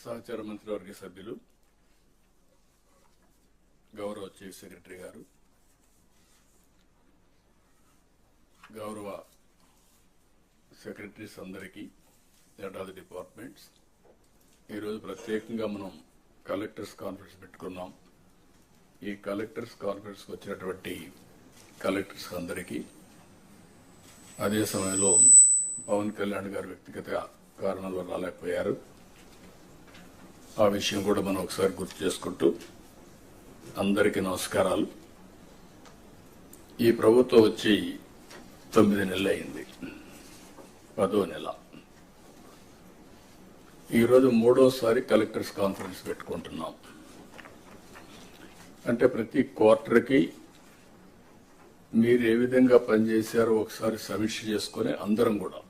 సహచార మంత్రివర్గ సభ్యులు గౌరవ చీఫ్ సెక్రటరీ గారు, గౌరవ సెక్రటరీస్ అందరికీ, హెడ్ ఆఫ్ ది డిపార్ట్మెంట్స్, ఈరోజు ప్రత్యేకంగా మనం కలెక్టర్స్ కాన్ఫరెన్స్ పెట్టుకున్నాం. ఈ కలెక్టర్స్ కాన్ఫరెన్స్కి వచ్చినటువంటి కలెక్టర్స్ అందరికీ, అదే సమయంలో పవన్ కళ్యాణ్ గారు వ్యక్తిగత కారణాల వల్ల రాలేకపోయారు, ఆ విషయం కూడా మనం ఒకసారి గుర్తు చేసుకుంటూ అందరికీ నమస్కారాలు. ఈ ప్రభుత్వం వచ్చి 9 నెలలు అయింది, 10వ నెల. ఈరోజు 3వసారి కలెక్టర్స్ కాన్ఫరెన్స్ పెట్టుకుంటున్నాం. అంటే ప్రతి క్వార్టర్కి మీరు ఏ విధంగా పనిచేశారో ఒకసారి సమీక్ష చేసుకుని అందరం కూడా,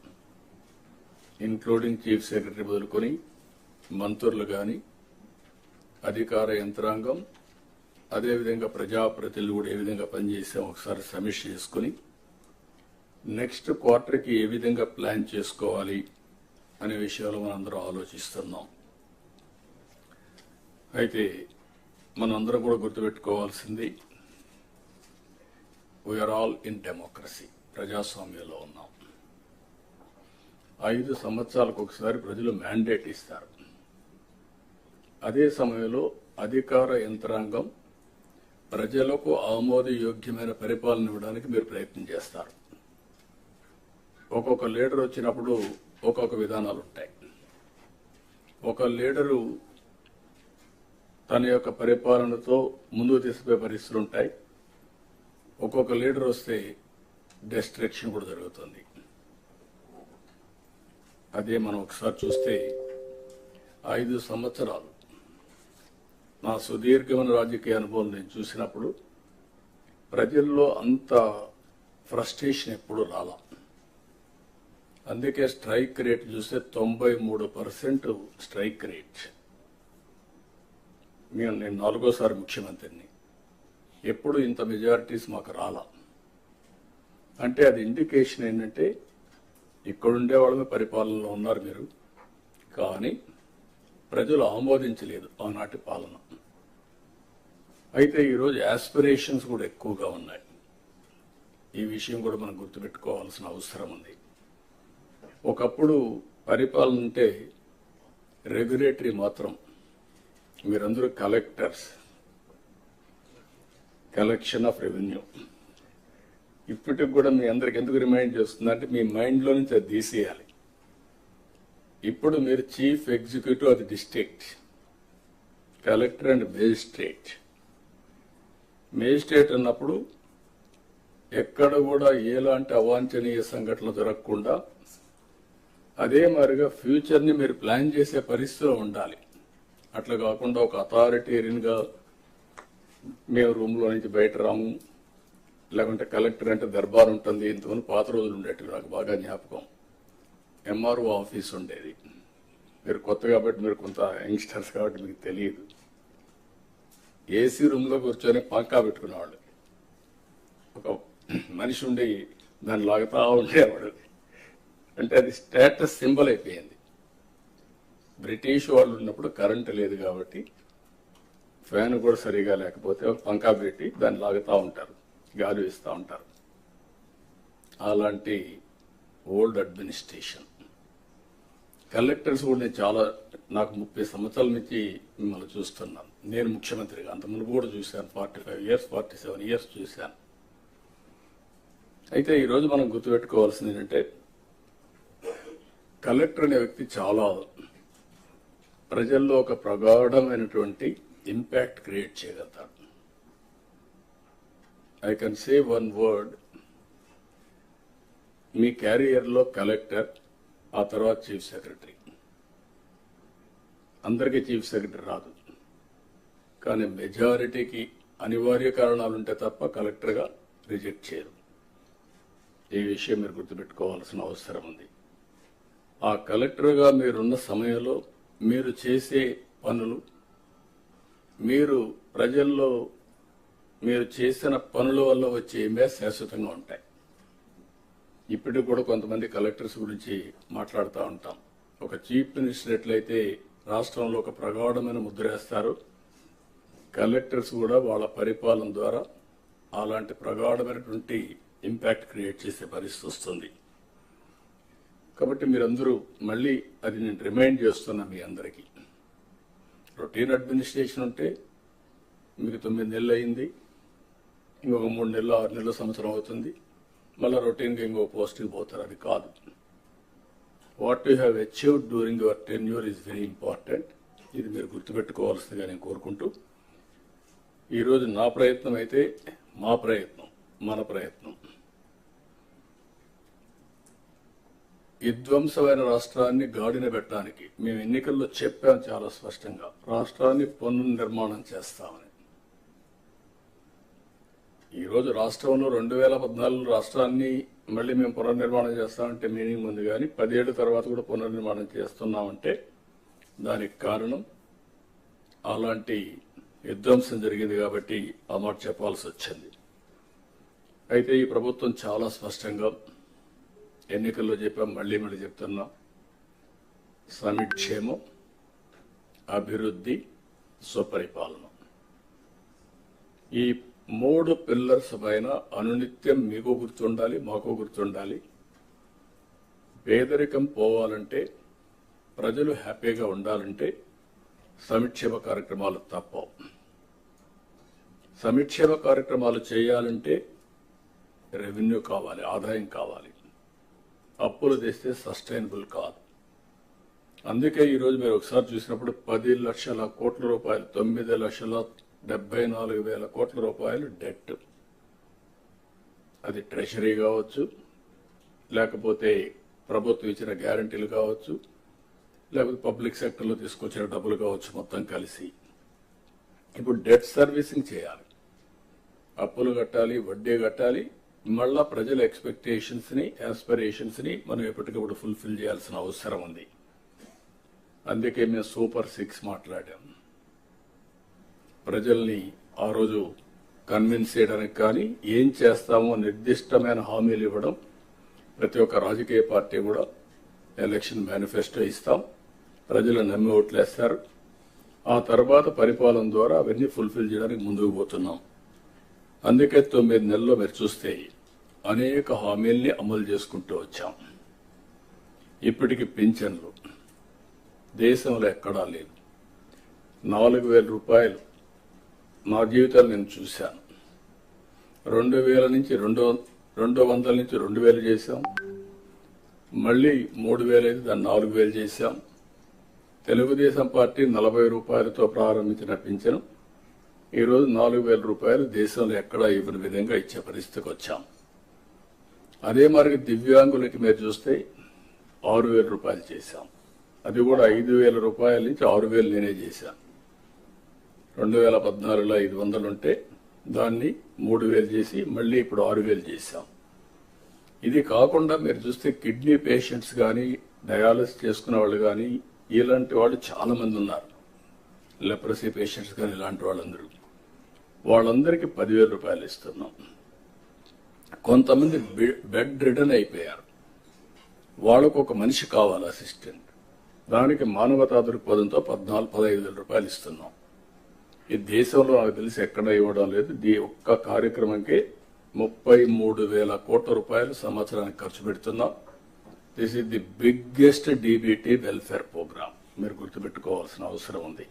ఇంక్లూడింగ్ చీఫ్ సెక్రటరీ మొదలుకొని మంత్రులు కానీ, అధికార యంత్రాంగం, అదేవిధంగా ప్రజాప్రతినిధులు కూడా ఏ విధంగా పనిచేసాం ఒకసారి సమీక్ష చేసుకుని నెక్స్ట్ క్వార్టర్కి ఏ విధంగా ప్లాన్ చేసుకోవాలి అనే విషయాలు మనందరం ఆలోచిస్తున్నాం. అయితే మనందరం కూడా గుర్తుపెట్టుకోవాల్సింది, వీఆర్ ఆల్ ఇన్ డెమోక్రసీ, ప్రజాస్వామ్యంలో ఉన్నాం. 5 సంవత్సరాలకు ఒకసారి ప్రజలు మ్యాండేట్ ఇస్తారు. అదే సమయంలో అధికార యంత్రాంగం ప్రజలకు ఆమోదయోగ్యమైన పరిపాలన ఇవ్వడానికి మీరు ప్రయత్నం చేస్తారు. ఒక్కొక్క లీడర్ వచ్చినప్పుడు ఒక్కొక్క విధానాలు ఉంటాయి. ఒక లీడరు తన యొక్క పరిపాలనతో ముందుకు తీసుకుపోయే పరిస్థితులు ఉంటాయి. ఒక్కొక్క లీడర్ వస్తే డిస్ట్రక్షన్ కూడా జరుగుతుంది. అదే మనం ఒకసారి చూస్తే 5 సంవత్సరాలు నా సుదీర్ఘమైన రాజకీయ అనుభవం నేను చూసినప్పుడు ప్రజల్లో అంత ఫ్రస్ట్రేషన్ ఎప్పుడు రాలా. అందుకే స్ట్రైక్ రేట్ చూస్తే 93% స్ట్రైక్ రేట్. నేను 4వసారి ముఖ్యమంత్రిని, ఎప్పుడు ఇంత మెజారిటీస్ మాకు రాలా. అంటే అది ఇండికేషన్ ఏంటంటే ఇక్కడుండే వాళ్ళమే పరిపాలనలో ఉన్నారు మీరు, కానీ ప్రజలు ఆమోదించలేదు ఆనాటి పాలన. అయితే ఈరోజు యాస్పిరేషన్స్ కూడా ఎక్కువగా ఉన్నాయి. ఈ విషయం కూడా మనం గుర్తుపెట్టుకోవాల్సిన అవసరం ఉంది. ఒకప్పుడు పరిపాలన అంటే రెగ్యులేటరీ మాత్రం, మీరందరూ కలెక్టర్స్, కలెక్షన్ ఆఫ్ రెవెన్యూ. ఇప్పటికి కూడా మీ అందరికి ఎందుకు రిమైండ్ చేస్తుందంటే మీ మైండ్లో నుంచి అది తీసేయాలి. ఇప్పుడు మీరు చీఫ్ ఎగ్జిక్యూటివ్ అది district, collector and magistrate. Magistrate అన్నప్పుడు ఎక్కడ కూడా ఎలాంటి అవాంఛనీయ సంఘటనలు జరగకుండా అదే మాదిరిగా ఫ్యూచర్ని మీరు ప్లాన్ చేసే పరిస్థితిలో ఉండాలి. అట్లా కాకుండా ఒక అథారిటేరియన్గా మేము రూమ్లో నుంచి బయట రాము, లేకుంటే కలెక్టర్ అంటే దర్బార్ ఉంటుంది. ఇంతమంది పాత రోజులు ఉండేవి, నాకు బాగా జ్ఞాపకం. ఎంఆర్ఓ ఆఫీస్ ఉండేది. మీరు కొత్త కాబట్టి, మీరు కొంత యంగ్స్టర్స్ కాబట్టి మీకు తెలియదు. ఏసీ రూమ్లో కూర్చొని పంకా పెట్టుకునేవాళ్ళు. ఒక మనిషి ఉండి దాన్ని లాగుతా ఉండేవాడు. అంటే అది స్టేటస్ సింబల్ అయిపోయింది. బ్రిటిష్ వాళ్ళు ఉన్నప్పుడు కరెంటు లేదు కాబట్టి ఫ్యాన్ కూడా సరిగా లేకపోతే పంకా పెట్టి దాన్ని లాగుతూ ఉంటారు, గాలి వేస్తూ ఉంటారు. అలాంటి ఓల్డ్ అడ్మినిస్ట్రేషన్. కలెక్టర్స్ కూడా నేను నాకు 30 సంవత్సరాల నుంచి మిమ్మల్ని చూస్తున్నాను. నేను ముఖ్యమంత్రిగా అంత ముందు కూడా చూశాను, 45 ఇయర్స్ 47 ఇయర్స్ చూశాను. అయితే ఈరోజు మనం గుర్తుపెట్టుకోవాల్సింది ఏంటంటే, కలెక్టర్ అనే వ్యక్తి చాలా ప్రజల్లో ఒక ప్రగాఢమైనటువంటి ఇంపాక్ట్ క్రియేట్ చేయగలుగుతాడు. I can say one word, మీ క్యారియర్లో కలెక్టర్, ఆ తర్వాత చీఫ్ సెక్రటరీ. అందరికీ చీఫ్ సెక్రటరీ రాదు, కానీ మెజారిటీకి అనివార్య కారణాలు ఉంటే తప్ప కలెక్టర్గా రిజెక్ట్ చేయరు. ఈ విషయం మీరు గుర్తుపెట్టుకోవాల్సిన అవసరం ఉంది. ఆ కలెక్టర్గా మీరున్న సమయంలో మీరు చేసే పనులు, మీరు ప్రజల్లో మీరు చేసిన పనుల వల్ల వచ్చే ఇమేజ్ శాశ్వతంగా ఉంటాయి. ఇప్పటికి కూడా కొంతమంది కలెక్టర్స్ గురించి మాట్లాడుతూ ఉంటాం. ఒక చీఫ్ మినిస్టర్ ఎట్లయితే రాష్ట్రంలో ఒక ప్రగాఢమైన ముద్ర వేస్తారు. కలెక్టర్స్ కూడా వాళ్ళ పరిపాలన ద్వారా అలాంటి ప్రగాఢమైనటువంటి ఇంపాక్ట్ క్రియేట్ చేసే పరిస్థితి వస్తుంది. కాబట్టి మీరందరూ మళ్ళీ అది నేను రిమైండ్ చేస్తున్నా మీ అందరికీ. రొటీన్ అడ్మినిస్ట్రేషన్ ఉంటే మీకు 9 నెలలు అయింది, ఇంకొక 3 నెలలు 6 నెలలు సంవత్సరం అవుతుంది, మళ్ళీ రొటీన్గా ఇంకో పోస్టింగ్ పోతారు. అది కాదు. What you have achieved during your tenure is very important. ఇది మీరు గుర్తుపెట్టుకోవాల్సిందిగా నేను కోరుకుంటూ, ఈరోజు నా ప్రయత్నం అయితే మా ప్రయత్నం, మన ప్రయత్నం విధ్వంసమైన రాష్ట్రాన్ని గాడిన పెట్టడానికి మేము ఎన్నికల్లో చెప్పాం చాలా స్పష్టంగా, రాష్ట్రాన్ని పునర్నిర్మాణం చేస్తామని. ఈరోజు రాష్ట్రంలో 2014 రాష్ట్రాన్ని మళ్ళీ మేము పునర్నిర్మాణం చేస్తామంటే మీనింగ్ ఉంది, కానీ 10 ఏళ్ల తర్వాత కూడా పునర్నిర్మాణం చేస్తున్నామంటే దానికి కారణం అలాంటి విధ్వంసం జరిగింది కాబట్టి ఆ మాట చెప్పాల్సి వచ్చింది. అయితే ఈ ప్రభుత్వం చాలా స్పష్టంగా ఎన్నికల్లో చెప్పాం, మళ్ళీ చెప్తున్నాం, సమిక్షేమం, అభివృద్ధి, సుపరిపాలన, ఈ 3 పిల్లర్స్ పైన అనునిత్యం మీకు గుర్తుండాలి, మాకు గుర్తుండాలి. పేదరికం పోవాలంటే, ప్రజలు హ్యాపీగా ఉండాలంటే సంక్షేమ కార్యక్రమాలు తప్పవు. సంక్షేమ కార్యక్రమాలు చేయాలంటే రెవెన్యూ కావాలి, ఆదాయం కావాలి. అప్పులు తెస్తే సస్టైనబుల్ కాదు. అందుకే ఈరోజు మీరు ఒకసారి చూసినప్పుడు 10 లక్షల కోట్ల రూపాయలు, 9,74,000 కోట్ల రూపాయలు డెట్. అది ట్రెషరీ కావచ్చు, లేకపోతే ప్రభుత్వం ఇచ్చిన గ్యారంటీలు కావచ్చు, లేకపోతే పబ్లిక్ సెక్టర్లో తీసుకొచ్చిన డబ్బులు కావచ్చు, మొత్తం కలిసి ఇప్పుడు డెట్ సర్వీసింగ్ చేయాలి, అప్పులు కట్టాలి, వడ్డీ కట్టాలి. మళ్ళా ప్రజల ఎక్స్పెక్టేషన్స్ ని, ఆస్పిరేషన్స్ ని మనం ఎప్పటికప్పుడు ఫుల్ఫిల్ చేయాల్సిన అవసరం ఉంది. అందుకే మేము సూపర్ 6 మాట్లాడాం. ప్రజల్ని ఆ రోజు కన్విన్స్ చేయడానికి కానీ, ఏం చేస్తామో నిర్దిష్టమైన హామీలు ఇవ్వడం. ప్రతి ఒక్క రాజకీయ పార్టీ కూడా ఎలక్షన్ మేనిఫెస్టో ఇస్తాం, ప్రజలు నమ్మి ఓట్లేస్తారు. ఆ తర్వాత పరిపాలన ద్వారా అవన్నీ ఫుల్ఫిల్ చేయడానికి ముందుకు పోతున్నాం. అందుకే 9 నెలల్లో మీరు చూస్తే అనేక హామీల్ని అమలు చేసుకుంటూ వచ్చాం. ఇప్పటికి పింఛన్లు దేశంలో ఎక్కడా లేదు. 4,000 రూపాయలు నా జీవితాలు నేను చూశాను. 2,000 నుంచి 200 నుంచి 2,000 చేశాం. మళ్ళీ 3,000 అయితే దాన్ని 4,000 చేశాం. తెలుగుదేశం పార్టీ 40 రూపాయలతో ప్రారంభించిన పింఛను ఈరోజు 4,000 రూపాయలు దేశంలో ఎక్కడా ఇవ్వని విధంగా ఇచ్చే పరిస్థితికి వచ్చాం. అదే మరి దివ్యాంగులకి మీరు చూస్తే 6,000 రూపాయలు చేశాం. అది కూడా 5,000 రూపాయల నుంచి 6,000 నేనే చేశాను. 2014లో 500 ఉంటే దాన్ని 3,000 చేసి మళ్ళీ ఇప్పుడు 6,000 చేశాం. ఇది కాకుండా మీరు చూస్తే కిడ్నీ పేషెంట్స్ కానీ, డయాలసిస్ చేసుకునే వాళ్ళు కానీ, ఇలాంటి వాళ్ళు చాలా మంది ఉన్నారు. లెప్రసీ పేషెంట్స్ కానీ, ఇలాంటి వాళ్ళందరికీ 10,000 రూపాయలు ఇస్తున్నాం. కొంతమంది బెడ్ రిడన్ అయిపోయారు, వాళ్ళకు ఒక మనిషి కావాలి, అసిస్టెంట్. దానికి మానవతా దృక్పథంతో 14-15,000 రూపాయలు ఇస్తున్నాం. ఈ దేశంలో నాకు తెలిసి ఎక్కడ ఇవ్వడం లేదు. ఈ ఒక్క కార్యక్రమంకే 33,000 కోట్ల రూపాయలు సంవత్సరానికి ఖర్చు పెడుతున్నాం. This is the biggest DBT welfare programme. మీరు గుర్తుపెట్టుకోవాల్సిన అవసరం ఉంది.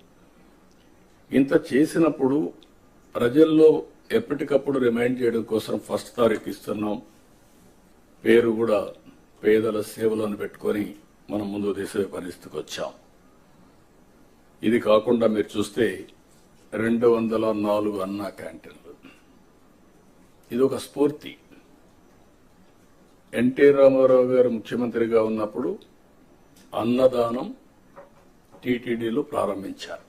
ఇంత చేసినప్పుడు ప్రజల్లో ఎప్పటికప్పుడు రిమైండ్ చేయడం కోసం 1 తారీఖు ఇస్తున్నాం. పేరు కూడా పేదల సేవలను పెట్టుకొని మనం ముందు తీసే పరిస్థితికి వచ్చాం. ఇది కాకుండా మీరు చూస్తే 204 అన్నా క్యాంటీన్లు. ఇది ఒక స్ఫూర్తి. ఎన్టీ రామారావు గారు ముఖ్యమంత్రిగా ఉన్నప్పుడు అన్నదానం టీటీడీలో ప్రారంభించారు.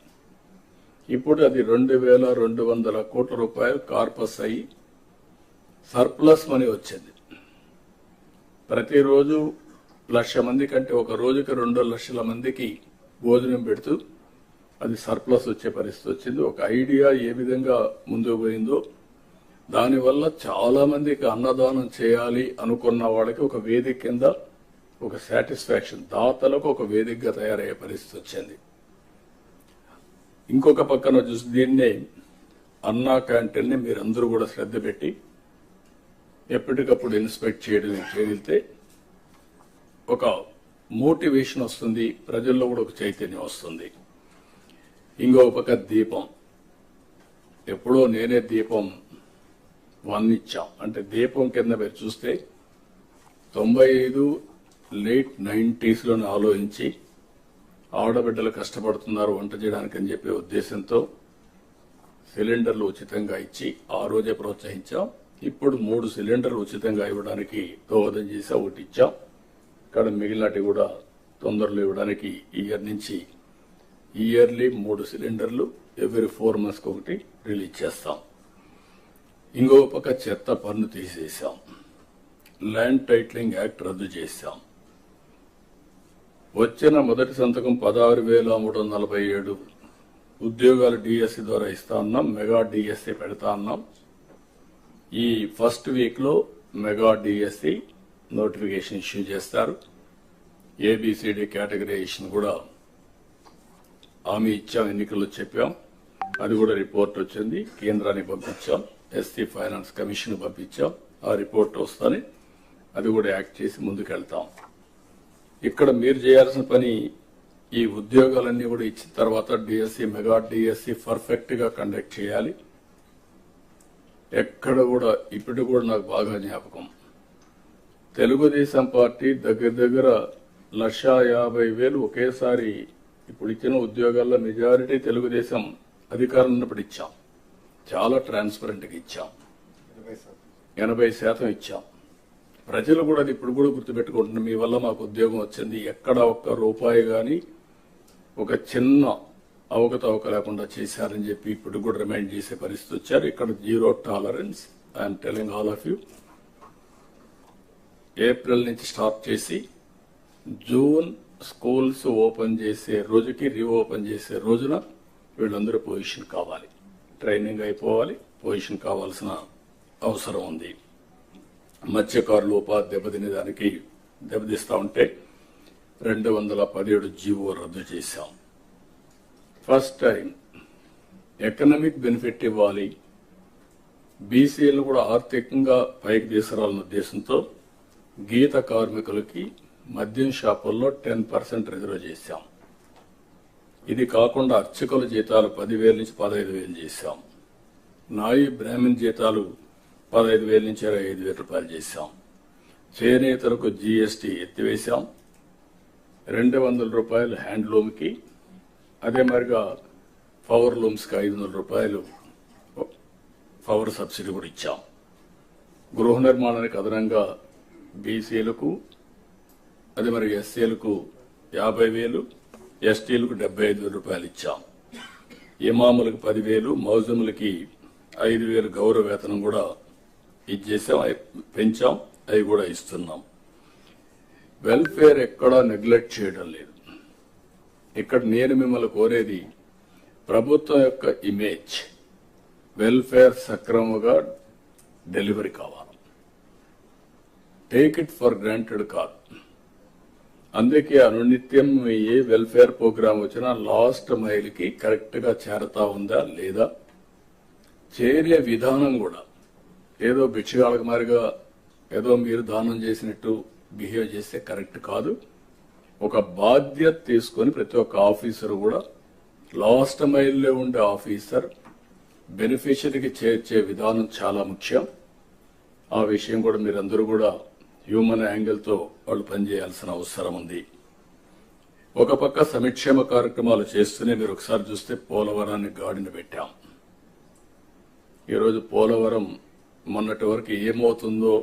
ఇప్పుడు అది 2,200 కోట్ల రూపాయలు కార్పస్ అయ్యి సర్ప్లస్ మనీ వచ్చింది. ప్రతిరోజు 1,00,000 మంది కంటే ఒక రోజుకి 2 లక్షల మందికి భోజనం పెడుతూ అది సర్ప్లస్ వచ్చే పరిస్థితి వచ్చింది. ఒక ఐడియా ఏ విధంగా ముందుకు పోయిందో, దానివల్ల చాలా మందికి అన్నదానం చేయాలి అనుకున్న వాళ్ళకి ఒక వేదిక కింద ఒక సాటిస్ఫాక్షన్, దాతలకు ఒక వేదికగా తయారయ్యే పరిస్థితి వచ్చింది. ఇంకొక పక్కన చూసి దీన్నే అన్నా క్యాంటీన్ ని మీరందరూ కూడా శ్రద్ధ పెట్టి ఎప్పటికప్పుడు ఇన్స్పెక్ట్ చేయగలిగితే ఒక మోటివేషన్ వస్తుంది, ప్రజల్లో కూడా ఒక చైతన్యం వస్తుంది. ఇంకో పక్క దీపం, ఎప్పుడో నేనే దీపం ఇచ్చాం. అంటే దీపం కింద మీరు చూస్తే 95 లేట్ 90s లోనే ఆలోచించి ఆడబిడ్డలు కష్టపడుతున్నారు వంట చేయడానికి అని చెప్పే ఉద్దేశంతో సిలిండర్లు ఉచితంగా ఇచ్చి ఆ రోజే ప్రోత్సహించాం. ఇప్పుడు 3 సిలిండర్లు ఉచితంగా ఇవ్వడానికి దోహదం చేసి ఒకటి ఇచ్చాం. ఇక్కడ మిగిలినటి కూడా తొందరలో ఇవ్వడానికి ఇయర్ నుంచి ఇయర్లీ 3 సిలిండర్లు ఎవ్రీ 4 months ఒకటి రిలీజ్ చేస్తాం. ఇంకో పక్క చెత్త పన్ను తీసేశాం. ల్యాండ్ టైటిలింగ్ యాక్ట్ రద్దు చేశాం. వచ్చిన మొదటి సంతకం 16,347 ఉద్యోగాలు డిఎస్సి ద్వారా ఇస్తా ఉన్నాం. మెగా డిఎస్సి పెడతా ఉన్నాం. ఈ ఫస్ట్ వీక్ లో మెగా డిఎస్సి నోటిఫికేషన్ ఇష్యూ చేస్తారు. ఏబిసిడి కేటగరైజేషన్ కూడా హామీ ఇచ్చాం, ఎన్నికల్లో చెప్పాం. అది కూడా రిపోర్ట్ వచ్చింది, కేంద్రానికి పంపించాం. ఎస్సీ ఫైనాన్స్ కమిషన్ పంపించాం. ఆ రిపోర్ట్ వస్తానే అది కూడా యాక్ట్ చేసి ముందుకెళ్తాం. ఇక్కడ మీరు చేయాల్సిన పని ఈ ఉద్యోగాలన్నీ కూడా ఇచ్చిన తర్వాత డిఎస్సి మెగా డిఎస్సి పర్ఫెక్ట్ గా కండక్ట్ చేయాలి. ఎక్కడ కూడా ఇప్పుడు కూడా నాకు బాగా జ్ఞాపకం, తెలుగుదేశం పార్టీ దగ్గర 1,50,000 ఒకేసారి ఇప్పుడు ఇచ్చిన ఉద్యోగాల్లో మెజారిటీ తెలుగుదేశం అధికారం ఉన్నప్పుడు ఇచ్చాం. చాలా ట్రాన్స్పరెంట్ గా ఇచ్చాం. 80% ఇచ్చాం. ప్రజలు కూడా అది ఇప్పుడు కూడా గుర్తుపెట్టుకుంటున్నారు. మీ వల్ల మాకు ఉద్యోగం వచ్చింది, ఎక్కడ ఒక్క రూపాయి గాని ఒక చిన్న అవకతవక లేకుండా చేశారని చెప్పి ఇప్పుడు కూడా రిమైండ్ చేసే పరిస్థితి వచ్చారు. ఇక్కడ 0 tolerance. I'm telling all of you. April నుంచి స్టార్ట్ చేసి జూన్ స్కూల్స్ ఓపెన్ చేసే రోజుకి రీఓపెన్ చేసే రోజున వీళ్ళందరూ పొజిషన్ కావాలి, ట్రైనింగ్ అయిపోవాలి, పొజిషన్ కావాల్సిన అవసరం ఉంది. మత్స్యకారులు ఉపాధి దెబ్బతినేదానికి దెబ్బతీస్తా ఉంటే 217 జీవో రద్దు చేశాం. ఫస్ట్ టైం ఎకనామిక్ బెనిఫిట్ ఇవ్వాలి, బీసీలు కూడా ఆర్థికంగా పైకి తీసుకురావాలన్న ఉద్దేశంతో గీత కార్మికులకి మద్యం షాపుల్లో 10% రిజర్వ్ చేశాం. ఇది కాకుండా అర్చకుల జీతాలు 10,000 నుంచి 15,000 చేశాం. నాయి బ్రాహ్మణ్ జీతాలు 15,000 నుంచి 25,000 రూపాయలు చేశాం. చేనేతలకు జీఎస్టీ ఎత్తివేశాం. 200 రూపాయలు హ్యాండ్లూమ్ కి, అదే మరిగా పవర్ లూమ్స్ కి 500 రూపాయలు పవర్ సబ్సిడీ కూడా ఇచ్చాం. గృహ నిర్మాణానికి అదనంగా బీసీలకు, అదే మరి ఎస్సీలకు 50,000, ఎస్టీలకు 75,000 రూపాయలు ఇచ్చాం. ఇమాములకు 10,000, మౌజములకి 5,000 గౌరవ వేతనం కూడా ఇచ్చేసాం, పెంచాం. అవి కూడా ఇస్తున్నాం. వెల్ఫేర్ ఎక్కడా నెగ్లెక్ట్ చేయడం లేదు. ఇక్కడ నేను మిమ్మల్ని కోరేది ప్రభుత్వం యొక్క ఇమేజ్, వెల్ఫేర్ సక్రమంగా డెలివరీ కావాలి. టేక్ ఇట్ ఫర్ గ్రాంటెడ్ కాదు. అందుకే అనునిత్యం ఏ వెల్ఫేర్ ప్రోగ్రామ్ వచ్చినా లాస్ట్ మైల్ కి కరెక్ట్ గా చేరతా ఉందా లేదా, చేరే విధానం కూడా ఏదో భిక్షగాళ్ళకి మారిగా ఏదో మీరు దానం చేసినట్టు బిహేవ్ చేస్తే కరెక్ట్ కాదు. ఒక బాధ్యత తీసుకొని ప్రతి ఒక్క ఆఫీసర్ కూడా లాస్ట్ మైల్లో ఉండే ఆఫీసర్ బెనిఫిషరీకి చేర్చే విధానం చాలా ముఖ్యం. ఆ విషయం కూడా మీరందరూ కూడా హ్యూమన్ యాంగిల్ తో వాళ్ళు పనిచేయాల్సిన అవసరం ఉంది. ఒక పక్క సంక్షేమ కార్యక్రమాలు చేస్తూనే మీరు ఒకసారి చూస్తే పోలవరాన్ని గాడిన పెట్టాం. ఈరోజు పోలవరం మొన్నటి వరకు ఏమవుతుందో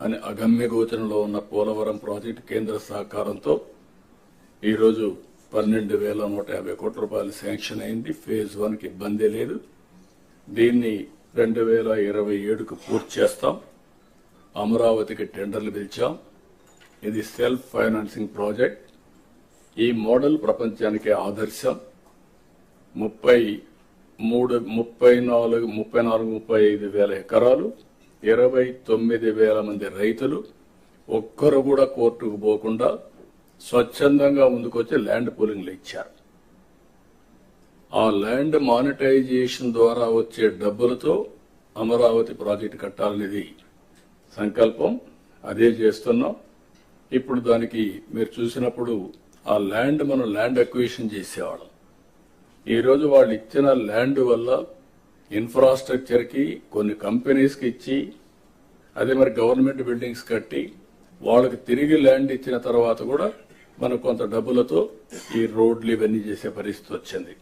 అని అగమ్య గోచరంలో ఉన్న పోలవరం ప్రాజెక్టు కేంద్ర సహకారంతో ఈరోజు 12,150 కోట్ల రూపాయలు శాంక్షన్ అయింది. ఫేజ్ 1 కి ఇబ్బంది లేదు. దీన్ని 2027కు పూర్తి చేస్తాం. అమరావతికి టెండర్లు పిలిచాం. ఇది సెల్ఫ్ ఫైనాన్సింగ్ ప్రాజెక్ట్. ఈ మోడల్ ప్రపంచానికి ఆదర్శం. 34-35 వేల ఎకరాలు, 29,000 మంది రైతులు, ఒక్కరు కూడా కోర్టుకు పోకుండా స్వచ్ఛందంగా ముందుకొచ్చి ల్యాండ్ పూలింగ్లు ఇచ్చారు. ఆ ల్యాండ్ మానిటైజేషన్ ద్వారా వచ్చే డబ్బులతో అమరావతి ప్రాజెక్టు కట్టాలనేది సంకల్పం. అదే చేస్తున్నాం. ఇప్పుడు దానికి మీరు చూసినప్పుడు ఆ ల్యాండ్ మనం ల్యాండ్ అక్విజిషన్ చేసేవాళ్ళం. ఈరోజు వాళ్ళు ఇచ్చిన ల్యాండ్ వల్ల ఇన్ఫ్రాస్ట్రక్చర్ కి కొన్ని కంపెనీస్ కి ఇచ్చి అదే మరి గవర్నమెంట్ బిల్డింగ్స్ కట్టి వాళ్ళకి తిరిగి ల్యాండ్ ఇచ్చిన తర్వాత కూడా మనకు కొంత డబ్బులతో ఈ రోడ్లు ఇవన్నీ చేసే పరిస్థితి వచ్చింది.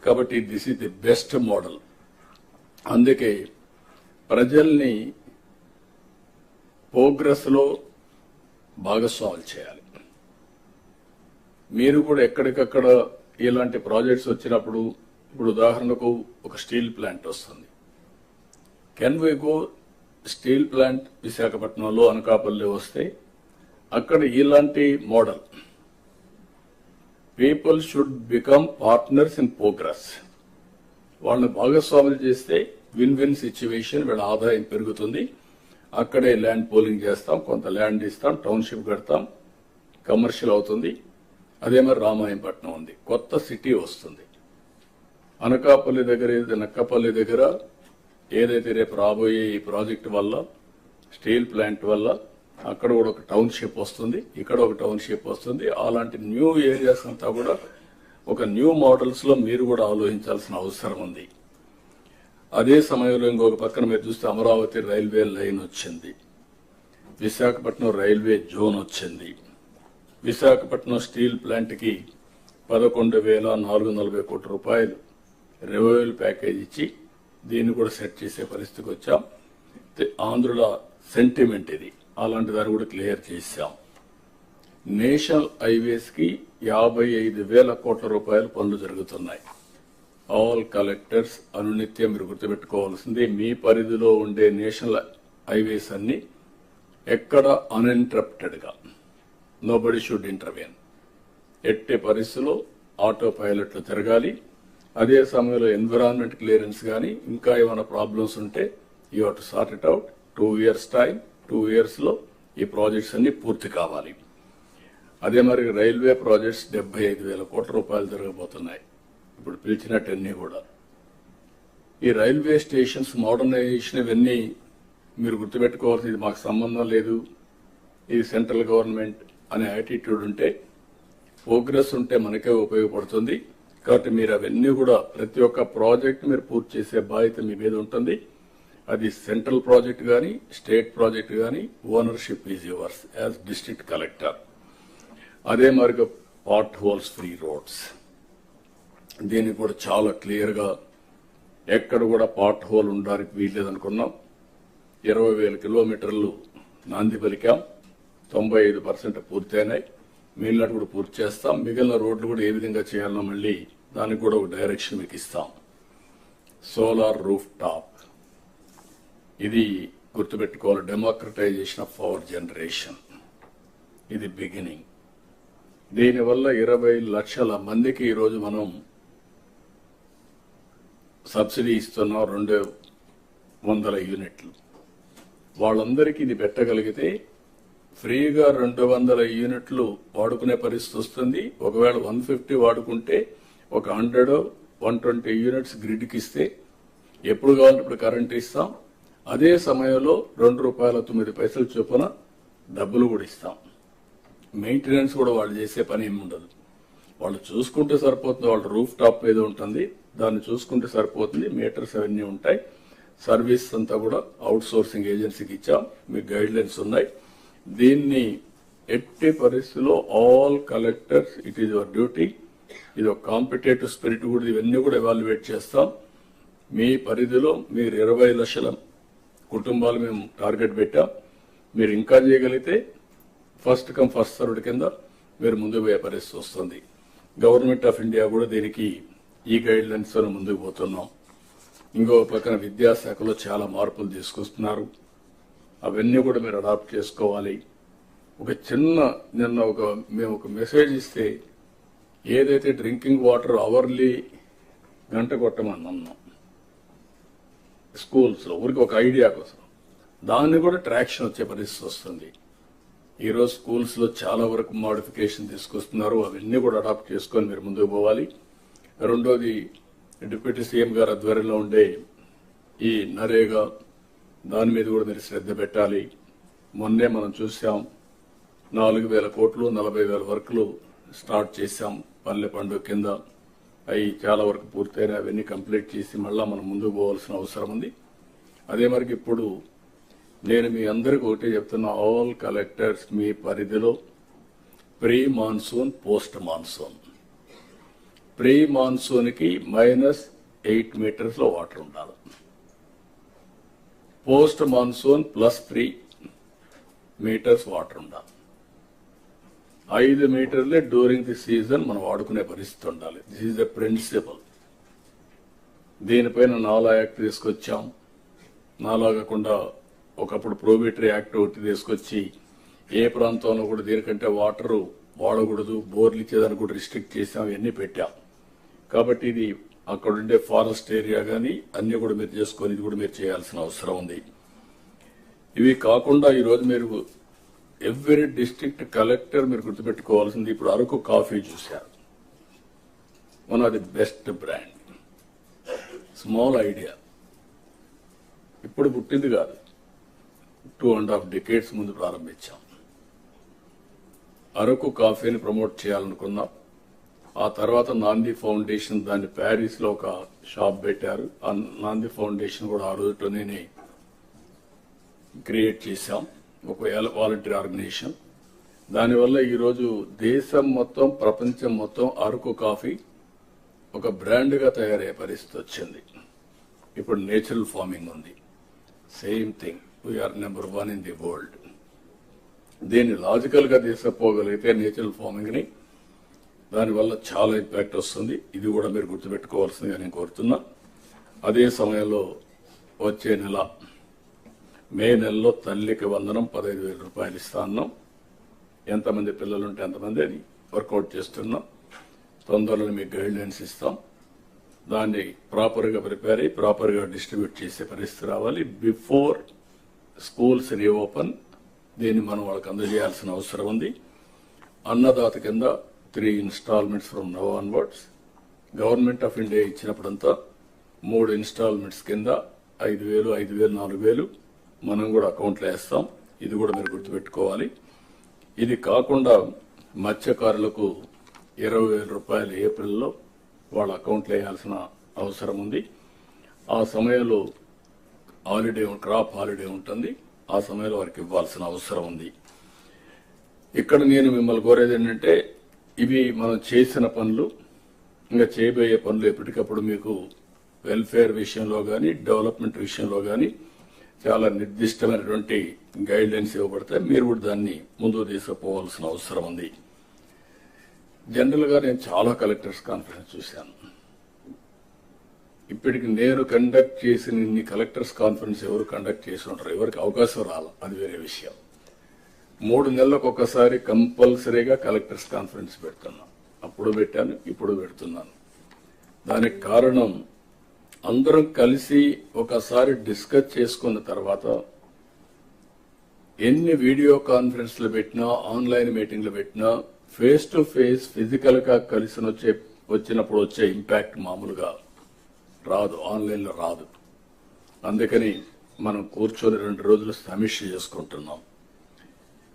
కాబట్టి this is the best model. అందుకే ప్రజల్ని ప్రోగ్రెస్ లో భాగస్వాములు చేయాలి. మీరు కూడా ఎక్కడికక్కడ ఇలాంటి ప్రాజెక్ట్స్ వచ్చినప్పుడు, ఇప్పుడు ఉదాహరణకు ఒక స్టీల్ ప్లాంట్ వస్తుంది. Can we go steel plant విశాఖపట్నంలో అనకాపల్లి వస్తే అక్కడ ఇలాంటి model people should become partners in progress. వాళ్ళని భాగస్వాములు చేస్తే విన్ విన్ సిచ్యువేషన్, వీళ్ళ ఆదాయం పెరుగుతుంది. అక్కడే ల్యాండ్ పోలింగ్ చేస్తాం, కొంత ల్యాండ్ ఇస్తాం, టౌన్షిప్ కడతాం, కమర్షియల్ అవుతుంది. అదే మరి రామాయంపట్నం ఉంది, కొత్త సిటీ వస్తుంది. అనకాపల్లి దగ్గర నక్కపల్లి దగ్గర ఏదైతే రేపు రాబోయే ఈ ప్రాజెక్టు వల్ల స్టీల్ ప్లాంట్ వల్ల అక్కడ కూడా ఒక టౌన్షిప్ వస్తుంది, ఇక్కడ ఒక టౌన్షిప్ వస్తుంది. అలాంటి న్యూ ఏరియాస్ అంతా కూడా ఒక న్యూ మోడల్స్ లో మీరు కూడా ఆలోచించాల్సిన అవసరం ఉంది. అదే సమయంలో ఇంకొక పక్కన మీరు చూస్తే అమరావతి రైల్వే లైన్ వచ్చింది, విశాఖపట్నం రైల్వే జోన్ వచ్చింది. విశాఖపట్నం స్టీల్ ప్లాంట్ కి 11,440 కోట్ల రూపాయలు రెవెన్యూ ప్యాకేజ్ ఇచ్చి దీన్ని కూడా సెట్ చేసే పరిస్థితికి వచ్చాం. ఆంధ్రుల సెంటిమెంట్ ఇది. అలాంటి దాన్ని కూడా క్లియర్ చేశాం. నేషనల్ హైవేస్ కి 55,000 కోట్ల రూపాయల పనులు జరుగుతున్నాయి. ఆల్ కలెక్టర్స్ అనునిత్యం మీరు గుర్తుపెట్టుకోవాల్సింది, మీ పరిధిలో ఉండే నేషనల్ హైవేస్ అన్ని ఎక్కడ అన్ఇంటరప్టెడ్ గా, నోబడి షుడ్ ఇంటర్వెన్. ఎట్టి పరిస్థితుల్లో ఆటో పైలట్లు తిరగాలి. అదే సమయంలో ఎన్విరాన్మెంట్ క్లియరెన్స్ కానీ ఇంకా ఏమైనా ప్రాబ్లమ్స్ ఉంటే you have to sort it out. 2 years time, 2 years లో ఈ ప్రాజెక్ట్స్ అన్ని పూర్తి కావాలి. అదే మరి రైల్వే ప్రాజెక్ట్స్ 75,000 కోట్ల రూపాయలు జరగబోతున్నాయి ఇప్పుడు పిలిచినట్టన్నీ కూడా. ఈ రైల్వే స్టేషన్స్ మోడర్నైజేషన్ ఇవన్నీ మీరు గుర్తుపెట్టుకోవాల్సింది, ఇది మాకు సంబంధం లేదు, ఇది సెంట్రల్ గవర్నమెంట్ అనే యాటిట్యూడ్ ఉంటే, ప్రోగ్రెస్ ఉంటే మనకే ఉపయోగపడుతుంది. కాబట్టి మీరు అవన్నీ కూడా ప్రతి ఒక్క ప్రాజెక్ట్ మీరు పూర్తి చేసే బాధ్యత మీ మీద ఉంటుంది. అది సెంట్రల్ ప్రాజెక్ట్ కానీ స్టేట్ ప్రాజెక్ట్ కానీ ownership is yours as district collector. అదే మరిగా పార్ట్ హోల్స్ ఫ్రీ రోడ్స్, దీన్ని కూడా చాలా క్లియర్ గా ఎక్కడ కూడా పార్ట్ హోల్ ఉండడానికి వీల్లేదనుకున్నాం. 20,000 కిలోమీటర్లు నాంది పలికాం, 95% పూర్తయినాయి. మిగిలినట్టు కూడా పూర్తి చేస్తాం. మిగిలిన రోడ్లు కూడా ఏ విధంగా చేయాలనో మళ్ళీ దానికి కూడా ఒక డైరెక్షన్ మీకు ఇస్తాం. సోలార్ రూఫ్ టాప్, ఇది గుర్తుపెట్టుకోవాలి. డెమోక్రటైజేషన్ ఆఫ్ పవర్ జనరేషన్, ఇది బిగినింగ్. దీనివల్ల 20 లక్షల మందికి ఈరోజు మనం సబ్సిడీ ఇస్తున్నాం, 200 యూనిట్లు. వాళ్ళందరికీ ఇది పెట్టగలిగితే ఫ్రీగా 200 యూనిట్లు వాడుకునే పరిస్థితి వస్తుంది. ఒకవేళ 150 వాడుకుంటే ఒక 100-120 యూనిట్స్ గ్రిడ్కి ఇస్తే ఎప్పుడు కావాలంటే ఇప్పుడు కరెంట్ ఇస్తాం. అదే సమయంలో ₹2.09 చొప్పున డబ్బులు కూడా ఇస్తాం. మెయింటెనెన్స్ కూడా వాళ్ళు చేసే పని ఏమి ఉండదు, వాళ్ళు చూసుకుంటే సరిపోతుంది. వాళ్ళ రూఫ్ టాప్ మీద ఉంటుంది, దాన్ని చూసుకుంటే సరిపోతుంది. మీటర్స్ అవన్నీ ఉంటాయి. సర్వీస్ అంతా కూడా అవుట్ సోర్సింగ్ ఏజెన్సీకి ఇచ్చాం. మీకు గైడ్ లైన్స్ ఉన్నాయి. దీన్ని ఎట్టి పరిస్థితుల్లో all collectors, it is your duty. ఇది ఒక కాంపిటేటివ్ స్పిరిట్ కూడా, ఇవన్నీ కూడా ఎవాల్యుయేట్ చేస్తాం. మీ పరిధిలో మీరు 20 లక్షల కుటుంబాలు మేము టార్గెట్ పెట్టాం. మీరు ఇంకా చేయగలిగితే ఫస్ట్ కమ్ ఫస్ట్ సర్వ్డ్ కింద మీరు ముందుకు పోయే పరిస్థితి వస్తుంది. గవర్నమెంట్ ఆఫ్ ఇండియా కూడా దీనికి ఈ గైడ్ లైన్స్ తో ముందుకు పోతున్నాం. ఇంకో పక్కన విద్యాశాఖలో చాలా మార్పులు తీసుకొస్తున్నారు. అవన్నీ కూడా మీరు అడాప్ట్ చేసుకోవాలి. ఒక చిన్న నిన్న మేము ఒక మెసేజ్ ఇస్తే ఏదైతే డ్రింకింగ్ వాటర్ అవర్లీ గంట కొట్టమన్నాం స్కూల్స్ లో, ఊరికి ఒక ఐడియా కోసం, దాన్ని కూడా ట్రాక్షన్ వచ్చే పరిస్థితి వస్తుంది. ఈరోజు స్కూల్స్ లో చాలా వరకు మోడిఫికేషన్ తీసుకొస్తున్నారు. అవన్నీ కూడా అడాప్ట్ చేసుకొని మీరు ముందుకు పోవాలి. రెండోది డిప్యూటీ సీఎం గారి ఆధ్వర్యంలో ఉండే ఈ నరేగా దాని మీద కూడా మీరు శ్రద్ధ పెట్టాలి. మొన్నే మనం చూసాం 4,000 కోట్లు 40,000 వర్కులు స్టార్ట్ చేశాం పల్లె పండుగ కింద. అవి చాలా వరకు పూర్తయిన అవన్నీ కంప్లీట్ చేసి మళ్ళా మనం ముందుకు పోవాల్సిన అవసరం ఉంది. అదే మరికి ఇప్పుడు నేను మీ అందరికీ ఒకటే చెప్తున్నా, ఆల్ కలెక్టర్స్ మీ పరిధిలో pre monsoon post monsoon, pre monsoon కి -8 మీటర్స్ లో వాటర్ ఉండాలి, పోస్ట్ మాన్సూన్ +3 మీటర్స్ వాటర్ ఉండాలి. 5 మీటర్లే డ్యూరింగ్ ది సీజన్ మనం వాడుకునే పరిస్థితి ఉండాలి. This is the principle. దీనిపైన నాలా యాక్ట్ తీసుకొచ్చాం. నాలా కాకుండా ఒకప్పుడు ప్రోబేటరీ యాక్ట్ ఒకటి తీసుకొచ్చి ఏ ప్రాంతంలో కూడా దీనికంటే వాటర్ వాడకూడదు, బోర్లు ఇచ్చేదానికి కూడా రిస్ట్రిక్ట్ చేసాం, ఇవన్నీ పెట్టాం. కాబట్టి ఇది అక్కడుండే ఫారెస్ట్ ఏరియా కానీ అన్ని కూడా మీరు చేసుకొని ఇది కూడా మీరు చేయాల్సిన అవసరం ఉంది. ఇవి కాకుండా ఈరోజు మీరు ఎవ్రీ డిస్ట్రిక్ట్ కలెక్టర్ మీరు గుర్తుపెట్టుకోవాల్సింది, ఇప్పుడు అరకు కాఫీ చూశారు, one of the best brand. Small idea, ఇప్పుడు పుట్టింది కాదు, 2.5 decades ముందు ప్రారంభించాం. అరకు కాఫీని ప్రమోట్ చేయాలనుకున్నాం. ఆ తర్వాత నాంది ఫౌండేషన్ దాన్ని ప్యారిస్ లో ఒక షాప్ పెట్టారు. ఆ నాంది ఫౌండేషన్ కూడా ఆ రోజులోనే క్రియేట్ చేశాం, ఒక వాలంటీర్ ఆర్గనైజేషన్. దానివల్ల ఈరోజు దేశం మొత్తం ప్రపంచం మొత్తం అరకు కాఫీ ఒక బ్రాండ్ గా తయారయ్యే పరిస్థితి వచ్చింది. ఇప్పుడు నేచురల్ ఫార్మింగ్ ఉంది, same thing, we are number 1 in the world. దీన్ని లాజికల్ గా తీసుకుపోగలిగితే నేచురల్ ఫార్మింగ్ ని, దానివల్ల చాలా ఇంపాక్ట్ వస్తుంది. ఇది కూడా మీరు గుర్తుపెట్టుకోవాల్సిందిగా నేను కోరుతున్నా. అదే సమయంలో వచ్చే నెల మే నెలలో తల్లికి వందనం 15,000 రూపాయలు ఇస్తా అన్నాం. ఎంతమంది పిల్లలుంటే ఎంతమంది అని వర్కౌట్ చేస్తున్నాం. తొందరలో మీకు గైడ్ లైన్స్ ఇస్తాం. దాన్ని ప్రాపర్ గా ప్రిపేర్ అయ్యి ప్రాపర్ గా డిస్ట్రిబ్యూట్ చేసే పరిస్థితి రావాలి. బిఫోర్ స్కూల్స్ రీఓపెన్ దీన్ని మనం వాళ్ళకి అందజేయాల్సిన అవసరం ఉంది. అన్నదాత కింద 3 installments from now onwards. Government of India ఇచ్చినప్పుడంతా 3 installments కింద 5,000, 5,000, 4,000 మనం కూడా అకౌంట్లో వేస్తాం. ఇది కూడా మీరు గుర్తుపెట్టుకోవాలి. ఇది కాకుండా మత్స్యకారులకు 20,000 రూపాయలు ఏప్రిల్లో వాళ్ళ అకౌంట్లో వేయాల్సిన అవసరం ఉంది. ఆ సమయంలో క్రాప్ హాలిడే ఉంటుంది, ఆ సమయంలో వారికి ఇవ్వాల్సిన అవసరం ఉంది. ఇక్కడ నేను మిమ్మల్ని కోరేది ఏంటంటే, ఇవి మనం చేసిన పనులు, ఇంకా చేయబోయే పనులు ఎప్పటికప్పుడు మీకు వెల్ఫేర్ విషయంలో కానీ డెవలప్మెంట్ విషయంలో కానీ చాలా నిర్దిష్టమైనటువంటి గైడ్ లైన్స్ ఇవ్వబడతాయి. మీరు కూడా దాన్ని ముందుకు తీసుకుపోవాల్సిన అవసరం ఉంది. జనరల్ గా నేను చాలా కలెక్టర్స్ కాన్ఫరెన్స్ చూశాను. ఇప్పటికి నేను కండక్ట్ చేసిన ఇన్ని కలెక్టర్స్ కాన్ఫరెన్స్ ఎవరు కండక్ట్ చేసి ఉంటారు, ఎవరికి అవకాశం రాల, అది వేరే విషయం. 3 నెలలకు ఒకసారి కంపల్సరీగా కలెక్టర్స్ కాన్ఫరెన్స్ పెడుతున్నాను. అప్పుడు పెట్టాను, ఇప్పుడు పెడుతున్నాను. దానికి కారణం అందరం కలిసి ఒకసారి డిస్కస్ చేసుకున్న తర్వాత ఎన్ని వీడియో కాన్ఫరెన్స్లు పెట్టినా, ఆన్లైన్ మీటింగ్లు పెట్టినా, ఫేస్ టు ఫేస్ ఫిజికల్ గా కలిసి వచ్చినప్పుడు వచ్చే ఇంపాక్ట్ మామూలుగా రాదు, ఆన్లైన్ లో రాదు. అందుకని మనం కూర్చొని 2 రోజులు సమీక్ష చేసుకుంటున్నాం.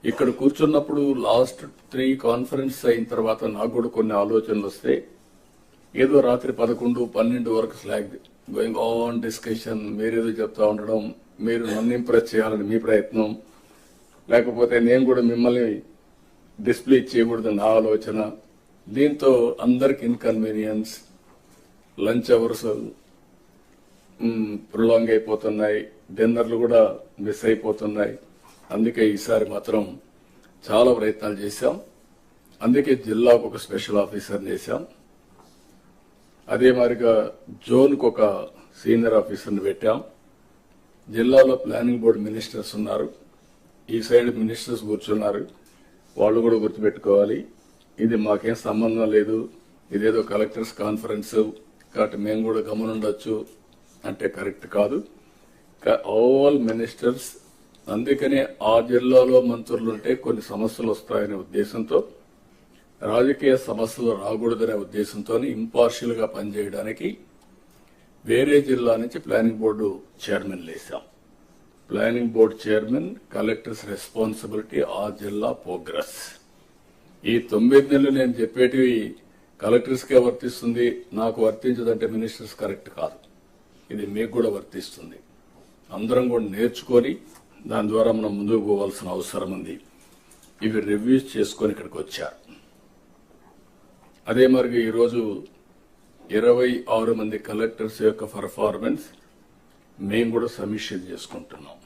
ఇక్కడ కూర్చున్నప్పుడు లాస్ట్ 3 కాన్ఫరెన్స్ అయిన తర్వాత నాకు కూడా కొన్ని ఆలోచనలు వస్తే, ఏదో రాత్రి 11, 12 వరకు స్లాగ్ గోయింగ్ ఆన్ డిస్కషన్, మీరేదో చెప్తా ఉండడం, మీరు నన్ను ఇంప్రెస్ చేయాలని మీ ప్రయత్నం, లేకపోతే నేను కూడా మిమ్మల్ని డిస్ప్లే చేయకూడదు నా ఆలోచన. దీంతో అందరికి ఇన్కన్వీనియన్స్, లంచ్ అవర్స్ ప్రొలాంగ్ అయిపోతున్నాయి, డిన్నర్లు కూడా మిస్ అయిపోతున్నాయి. అందుకే ఈసారి మాత్రం చాలా ప్రయత్నాలు చేశాం. అందుకే జిల్లాకు ఒక స్పెషల్ ఆఫీసర్ చేశాం. అదే మాదిరిగా జోన్కు ఒక సీనియర్ ఆఫీసర్ని పెట్టాం. జిల్లాలో ప్లానింగ్ బోర్డు మినిస్టర్స్ ఉన్నారు, ఈ సైడ్ మినిస్టర్స్ కూర్చున్నారు. వాళ్ళు కూడా గుర్తుపెట్టుకోవాలి, ఇది మాకేం సంబంధం లేదు, ఇదేదో కలెక్టర్స్ కాన్ఫరెన్స్ కాబట్టి మేము కూడా గమనుండొచ్చు అంటే కరెక్ట్ కాదు. ఆల్ మినిస్టర్స్, అందుకనే ఆ జిల్లాలో మంత్రులుంటే కొన్ని సమస్యలు వస్తాయనే ఉద్దేశంతో రాజకీయ సమస్యలు రాకూడదనే ఉద్దేశంతో ఇంపార్షియల్ గా పనిచేయడానికి వేరే జిల్లా నుంచి ప్లానింగ్ బోర్డు చైర్మన్ వేశాం. Planning board chairman, collectors responsibility ఆ జిల్లా ప్రోగ్రెస్. ఈ 9 నెలలు నేను చెప్పేటివి కలెక్టర్స్ కే వర్తిస్తుంది, నాకు వర్తించదంటే మినిస్టర్స్ కరెక్ట్ కాదు. ఇది మీకు కూడా వర్తిస్తుంది. అందరం కూడా నేర్చుకొని దాని ద్వారా మనం ముందుకు పోవాల్సిన అవసరం ఉంది. ఇవి రివ్యూస్ చేసుకొని ఇక్కడికి వచ్చారు. అదే మరి ఈరోజు 26 మంది కలెక్టర్స్ యొక్క పర్ఫార్మెన్స్ మేము కూడా సమీక్ష చేసుకుంటున్నాం.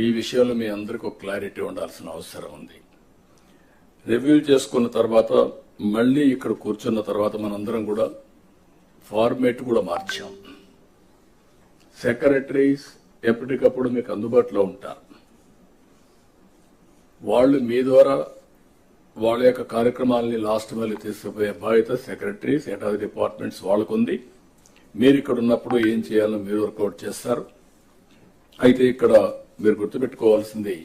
ఈ విషయంలో మీ అందరికీ ఒక క్లారిటీ ఉండాల్సిన అవసరం ఉంది. రివ్యూ చేసుకున్న తర్వాత మళ్ళీ ఇక్కడ కూర్చున్న తర్వాత మనందరం కూడా ఫార్మేట్ కూడా మార్చాం. సెక్రటరీస్ ఎప్పటికప్పుడు మీకు అందుబాటులో ఉంటారు. వాళ్ళు మీ ద్వారా వాళ్ళ యొక్క కార్యక్రమాలని లాస్ట్ మైల్ తీసుకుపోయే బాధ్యత సెక్రటరీస్, హెడ్ ఆఫ్ డిపార్ట్మెంట్స్ వాళ్ళకుంది. మీరు ఇక్కడ ఉన్నప్పుడు ఏం చేయాలో మీరు వర్కౌట్ చేస్తారు. అయితే ఇక్కడ మీరు గుర్తుపెట్టుకోవాల్సింది,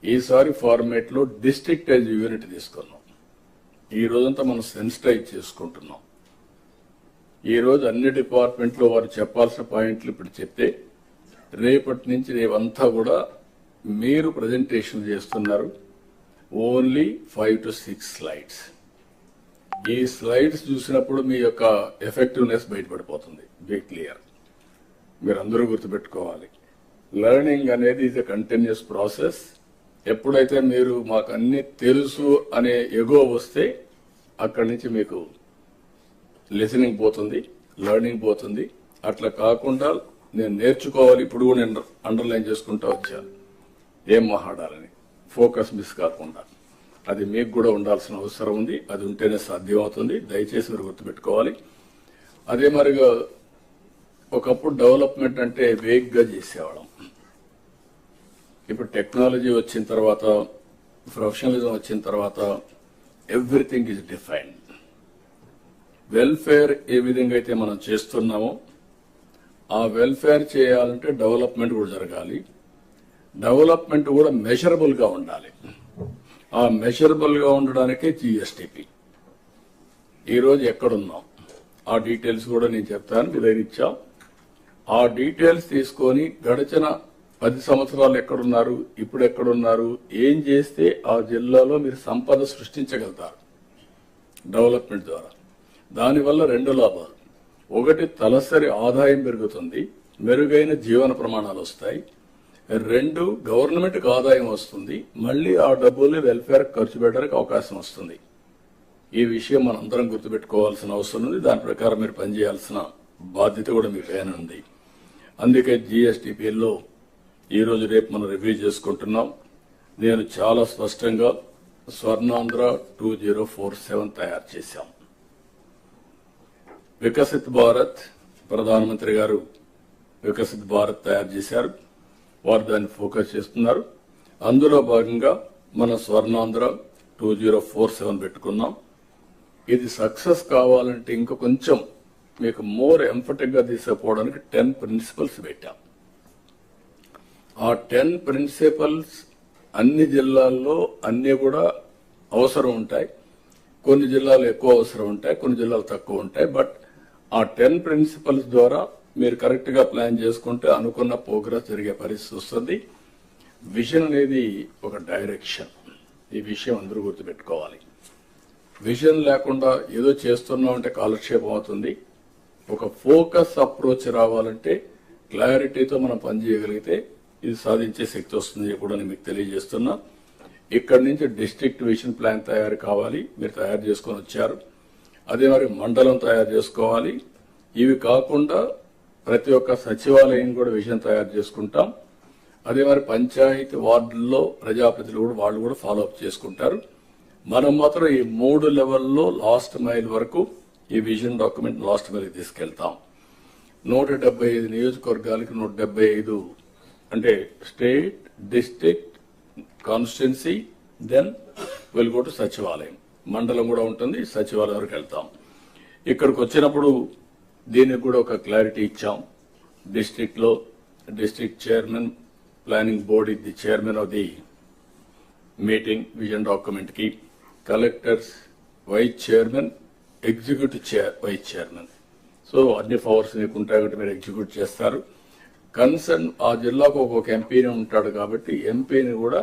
ఈసారి ఫార్మేట్ లో డిస్ట్రిక్ట్ యాజ్ యూనిట్ తీసుకున్నాం. ఈ రోజంతా మనం సెన్సిటైజ్ చేసుకుంటున్నాం. ఈ రోజు అన్ని డిపార్ట్మెంట్లో వారు చెప్పాల్సిన పాయింట్లు ఇప్పుడు చెప్తే రేపటి నుంచి రేవంతా కూడా మీరు ప్రజెంటేషన్ చేస్తున్నారు. Only 5 to 6 slides. ఈ స్లైడ్స్ చూసినప్పుడు మీ యొక్క ఎఫెక్టివ్నెస్ బయటపడిపోతుంది. Be clear. మీరందరూ గుర్తుపెట్టుకోవాలి, లెర్నింగ్ అనేది ఈజ్ ఎ కంటిన్యూస్ ప్రాసెస్. ఎప్పుడైతే మీరు మాకు అన్ని తెలుసు అనే ఎగో వస్తే అక్కడి నుంచి మీకు లిసనింగ్ పోతుంది, లెర్నింగ్ పోతుంది. అట్లా కాకుండా నేను నేర్చుకోవాలి, ఇప్పుడు కూడా నేను అండర్లైన్ చేసుకుంటూ వచ్చాను ఏం మాట్లాడాలని, ఫోకస్ మిస్ కాకుండా. అది మీకు కూడా ఉండాల్సిన అవసరం ఉంది. అది ఉంటేనే సాధ్యం అవుతుంది. దయచేసి మీరు గుర్తుపెట్టుకోవాలి. అదే మరిగా ఒకప్పుడు డెవలప్మెంట్ అంటే వేగ్గా చేసేవాళ్ళం. ఇప్పుడు టెక్నాలజీ వచ్చిన తర్వాత, ప్రొఫెషనలిజం వచ్చిన తర్వాత ఎవ్రీథింగ్ ఈజ్ డిఫైన్డ్. వెల్ఫేర్ ఏ విధంగా అయితే మనం చేస్తున్నామో ఆ వెల్ఫేర్ చేయాలంటే డెవలప్మెంట్ కూడా జరగాలి. డెవలప్మెంట్ కూడా మెజరబుల్ గా ఉండాలి. ఆ మెజరబుల్ గా ఉండడానికే జిఎస్టిపి. ఈరోజు ఎక్కడున్నాం ఆ డీటెయిల్స్ కూడా నేను చెప్తాను. మీ దగ్గర ఇచ్చాం. ఆ డీటెయిల్స్ తీసుకొని గడిచిన 10 సంవత్సరాలు ఎక్కడున్నారు, ఇప్పుడు ఎక్కడున్నారు, ఏం చేస్తే ఆ జిల్లాలో మీరు సంపద సృష్టించగలుగుతారు డెవలప్మెంట్ ద్వారా. దానివల్ల 2 లాభాలు. ఒకటి, తలసరి ఆదాయం పెరుగుతుంది, మెరుగైన జీవన ప్రమాణాలు వస్తాయి. 2, గవర్నమెంట్కి ఆదాయం వస్తుంది. మళ్లీ ఆ డబ్బుల్ని వెల్ఫేర్ ఖర్చు పెట్టడానికి అవకాశం వస్తుంది. ఈ విషయం మనందరం గుర్తుపెట్టుకోవాల్సిన అవసరం ఉంది. దాని ప్రకారం మీరు పనిచేయాల్సిన బాధ్యత కూడా మీ పైన ఉంది. అందుకే జిఎస్టిపిలో ఈ రోజు రేపు మనం రివ్యూ చేసుకుంటున్నాం. నేను చాలా స్పష్టంగా స్వర్ణాంధ్ర 2047 తయారు చేశాం. వికసిత్ భారత్, ప్రధానమంత్రి గారు వికసిత్ భారత్ తయారు చేశారు. వారు దాన్ని ఫోకస్ చేస్తున్నారు. అందులో భాగంగా మన స్వర్ణాంధ్ర 2047 పెట్టుకున్నాం. ఇది సక్సెస్ కావాలంటే ఇంకా కొంచెం మీకు మోర్ ఎంఫటిక్ గా తీసుకుపోవడానికి 10 ప్రిన్సిపల్స్ పెట్టాం. ఆ 10 ప్రిన్సిపల్స్ అన్ని జిల్లాల్లో అన్ని కూడా అవసరం ఉంటాయి. కొన్ని జిల్లాలు ఎక్కువ అవసరం ఉంటాయి, కొన్ని జిల్లాలు తక్కువ ఉంటాయి. బట్ ఆ 10 ప్రిన్సిపల్స్ ద్వారా మీరు కరెక్ట్ గా ప్లాన్ చేసుకుంటే అనుకున్న ప్రోగ్రెస్ జరిగే పరిస్థితి వస్తుంది. విజన్ అనేది ఒక డైరెక్షన్. ఈ విషయం అందరూ గుర్తుపెట్టుకోవాలి. విజన్ లేకుండా ఏదో చేస్తున్నామంటే కాలక్షేపం అవుతుంది. ఒక ఫోకస్ అప్రోచ్ రావాలంటే క్లారిటీతో మనం పనిచేయగలిగితే ఇది సాధించే శక్తి వస్తుంది కూడా నేను మీకు తెలియజేస్తున్నా. ఇక్కడి నుంచి డిస్ట్రిక్ట్ విజన్ ప్లాన్ తయారు కావాలి. మీరు తయారు చేసుకొని వచ్చారు. అదే మరి మండలం తయారు చేసుకోవాలి. ఇవి కాకుండా ప్రతి ఒక్క సచివాలయం కూడా విజన్ తయారు చేసుకుంటాం. అదే మరి పంచాయతీ వార్డుల్లో ప్రజాప్రతినిధులు కూడా వాళ్ళు కూడా ఫాలో అప్ చేసుకుంటారు. మనం మాత్రం ఈ 3 లెవెల్లో లాస్ట్ మైల్ వరకు ఈ విజన్ డాక్యుమెంట్ లాస్ట్ మైల్ తీసుకెళ్తాం. 175 నియోజకవర్గాలకి 175 అంటే state, district, constituency, then will go to సచివాలయం. మండలం కూడా ఉంటుంది, సచివాలయం వరకు వెళ్తాం. ఇక్కడికి వచ్చినప్పుడు దీనికి కూడా ఒక క్లారిటీ ఇచ్చాం. డిస్ట్రిక్ట్ లో డిస్ట్రిక్ట్ చైర్మన్, ప్లానింగ్ బోర్డ్ ఇది chairman of the meeting vision document కి. Collectors, vice chairman, executive vice chairman. So అన్ని పవర్స్ మీకు ఉంటాయి కాబట్టి మీరు ఎగ్జిక్యూట్ చేస్తారు. కన్సర్న్ ఆ జిల్లాకు ఒక్కొక్క ఎంపీని ఉంటాడు కాబట్టి ఎంపీని కూడా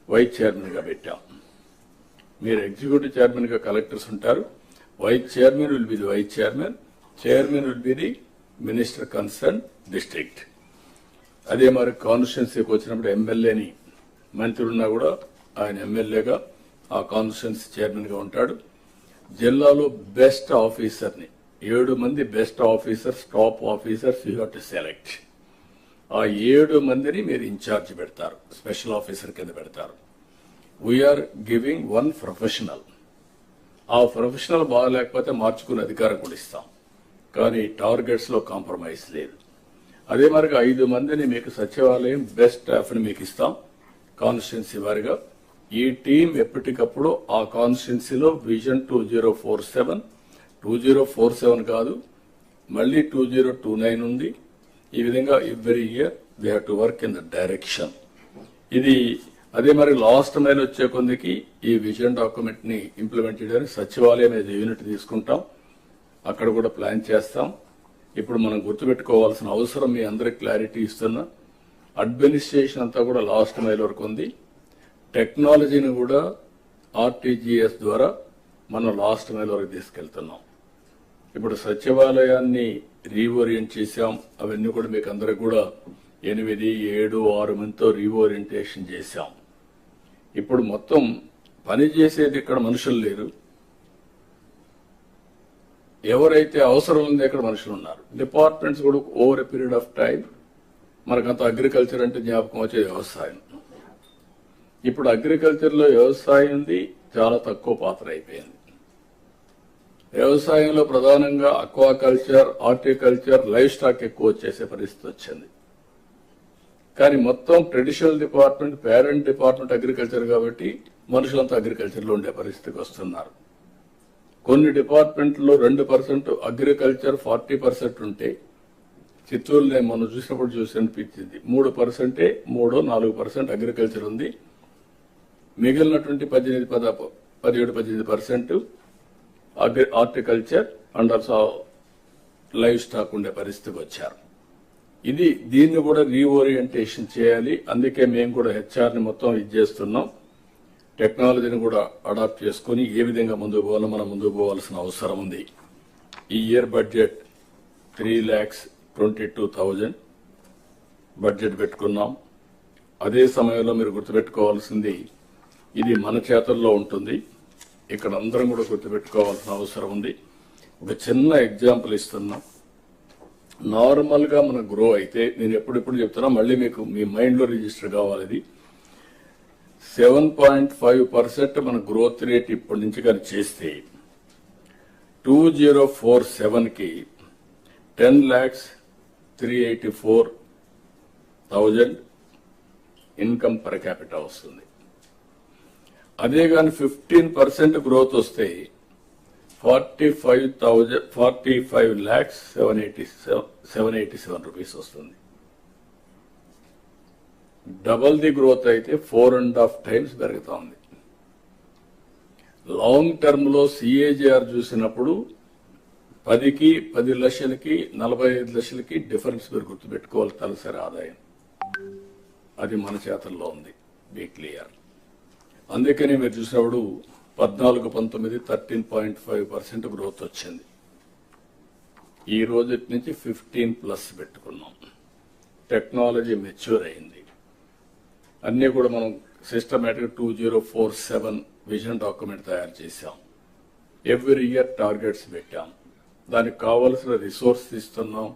వైస్ చైర్మన్ గా పెట్టాం. మీరు ఎగ్జిక్యూటివ్ చైర్మన్ గా కలెక్టర్స్ ఉంటారు. Vice chairman will be the vice chairman, chairman will be the minister concern district. అదే మరి కాన్స్టిట్యున్సీకి వచ్చినప్పుడు ఎమ్మెల్యేని మంత్రి ఉన్నా కూడా ఆయన ఎమ్మెల్యేగా ఆ కాన్స్టిట్యున్సీ చైర్మన్ గా ఉంటాడు. జిల్లాలో బెస్ట్ ఆఫీసర్ని 7 మంది best officers, top officers you have to select. ఆ 7 మందిని మీరు ఇన్ఛార్జ్ పెడతారు, స్పెషల్ ఆఫీసర్ కింద పెడతారు. We are giving 1 professional. ఆ ప్రొఫెషనల్ బాగాలేకపోతే మార్చుకునే అధికారం కూడా ఇస్తాం, కానీ టార్గెట్స్ లో కాంప్రమైజ్ లేదు. అదే మరిగా 5 మందిని మీకు సచివాలయం బెస్ట్ స్టాఫ్ ని మీకు ఇస్తాం కాన్స్టిట్యున్సీ వారిగా. ఈ టీం ఎప్పటికప్పుడు ఆ కాన్స్టిట్యున్సీలో విజన్ 2047 కాదు, మళ్ళీ 2029 ఉంది. ఈ విధంగా every year they have to work in the direction. ఇది అదే మరి లాస్ట్ మైల్ వచ్చే కొందికి ఈ విజన్ డాక్యుమెంట్ ని ఇంప్లిమెంట్ చేయడానికి సచివాలయం ఏదో యూనిట్ తీసుకుంటాం, అక్కడ కూడా ప్లాన్ చేస్తాం. ఇప్పుడు మనం గుర్తుపెట్టుకోవాల్సిన అవసరం మీ అందరికి క్లారిటీ ఇస్తున్నా. అడ్మినిస్ట్రేషన్ అంతా కూడా లాస్ట్ మైల్ వరకు ఉంది. టెక్నాలజీని కూడా ఆర్టీజీఎస్ ద్వారా మనం లాస్ట్ మైల్ వరకు తీసుకెళ్తున్నాం. ఇప్పుడు సచివాలయాన్ని రీఓరియంట్ చేశాం. అవన్నీ కూడా మీకు అందరికి కూడా 8, 7, 6 మందితో రీఓరియంటేషన్ చేశాం. ఇప్పుడు మొత్తం పని చేసేది ఇక్కడ మనుషులు లేరు. ఎవరైతే అవసరం ఉందో ఇక్కడ మనుషులు ఉన్నారు. డిపార్ట్మెంట్స్ కూడా over a period of time మనకంత అగ్రికల్చర్ అంటే జ్ఞాపకం వచ్చే వ్యవసాయం. ఇప్పుడు అగ్రికల్చర్ లో వ్యవసాయం ఉంది చాలా తక్కువ పాత్ర అయిపోయింది. వ్యవసాయంలో ప్రధానంగా అక్వాకల్చర్, హార్టికల్చర్, లైవ్ స్టాక్ ఎక్కువ వచ్చేసే పరిస్థితి వచ్చింది. కానీ మొత్తం traditional department, parent department agriculture కాబట్టి మనుషులంతా అగ్రికల్చర్ లో ఉండే పరిస్థితికి వస్తున్నారు. కొన్ని డిపార్ట్మెంట్లో 2% అగ్రికల్చర్, 40% ఉంటే చిత్తూరులో మనం చూసినప్పుడు చూసి అనిపించింది 3%, 3-4% అగ్రికల్చర్ ఉంది. మిగిలినటువంటి 17-18% horticulture and also live stock ఉండే పరిస్థితికి వచ్చారు. దీన్ని కూడా రీఓరియంటేషన్ చేయాలి. అందుకే మేము కూడా హెచ్ఆర్ని మొత్తం చేస్తున్నాం. టెక్నాలజీని కూడా అడాప్ట్ చేసుకుని ఏ విధంగా ముందుకు పోవాలో మనం ముందుకు పోవాల్సిన అవసరం ఉంది. ఈ ఇయర్ బడ్జెట్ 3,22,000 బడ్జెట్ పెట్టుకున్నాం. అదే సమయంలో మీరు గుర్తుపెట్టుకోవాల్సింది ఇది మన చేతుల్లో ఉంటుంది. ఇక్కడ అందరం కూడా గుర్తుపెట్టుకోవాల్సిన అవసరం ఉంది. ఒక చిన్న ఎగ్జాంపుల్ ఇస్తున్నా. నార్మల్ గా మన గ్రో అయితే నేను ఎప్పుడెప్పుడు చెప్తున్నా, మళ్ళీ మీకు మీ మైండ్ లో రిజిస్టర్ కావాలి. ఇది 7.5% మన గ్రోత్ రేట్ ఇప్పటి నుంచి కానీ చేస్తే 2047 కి 10,384,000 ఇన్కమ్ పర్ క్యాపిటల్ వస్తుంది. అదే కానీ 15% గ్రోత్ వస్తే 45,787 రూపీస్ వస్తుంది. డబల్ ది గ్రోత్ అయితే 4.5 times పెరుగుతా ఉంది. లాంగ్ టర్మ్ లో సిఏజీఆర్ చూసినప్పుడు 10కి 10 లక్షలకి 45 లక్షలకి డిఫరెన్స్ మీరు గుర్తుపెట్టుకోవాలి. తలసరి ఆదాయం అది మన చేతుల్లో ఉంది. Be clear. అందుకని మీరు చూసినప్పుడు 14-19 13.5% గ్రోత్ వచ్చింది. ఈ రోజు నుంచి 15+ పెట్టుకున్నాం. టెక్నాలజీ మెచ్యూర్ అయింది. అన్ని కూడా మనం సిస్టమేటిక్ 2047 విజన్ డాక్యుమెంట్ తయారు చేశాం. ఎవ్రీ ఇయర్ టార్గెట్స్ పెట్టాం. దానికి కావలసిన రిసోర్స్ ఇస్తున్నాం.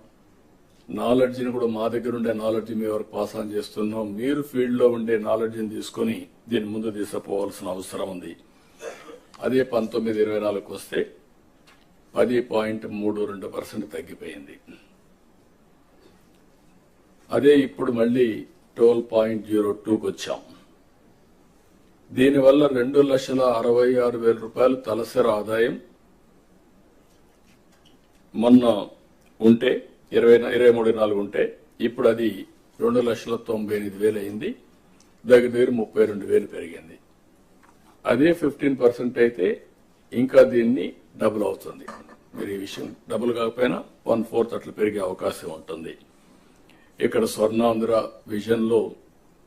నాలెడ్జ్ని కూడా మా దగ్గర ఉండే నాలెడ్జ్ మీ వరకు పాస్ ఆన్ చేస్తున్నాం. మీరు ఫీల్డ్ లో ఉండే నాలెడ్జ్ని తీసుకుని దీని ముందు తీసుకుపోవాల్సిన అవసరం ఉంది. అదే 19-24 వస్తే 10.32% తగ్గిపోయింది. అదే ఇప్పుడు మళ్ళీ 12.02కి వచ్చాం. దీనివల్ల 2,66,000 రూపాయలు తలసరి ఆదాయం మొన్న ఉంటే 23-24 ఉంటే ఇప్పుడు అది 2,98,000 అయింది. దగ్గర 32,000 పెరిగింది. అదే 15% అయితే ఇంకా దీన్ని డబుల్ అవుతుంది. మీరు ఈ విషయం డబుల్ కాకపోయినా 1/4 అట్లా పెరిగే అవకాశం ఉంటుంది. ఇక్కడ స్వర్ణాంధ్ర విజన్ లో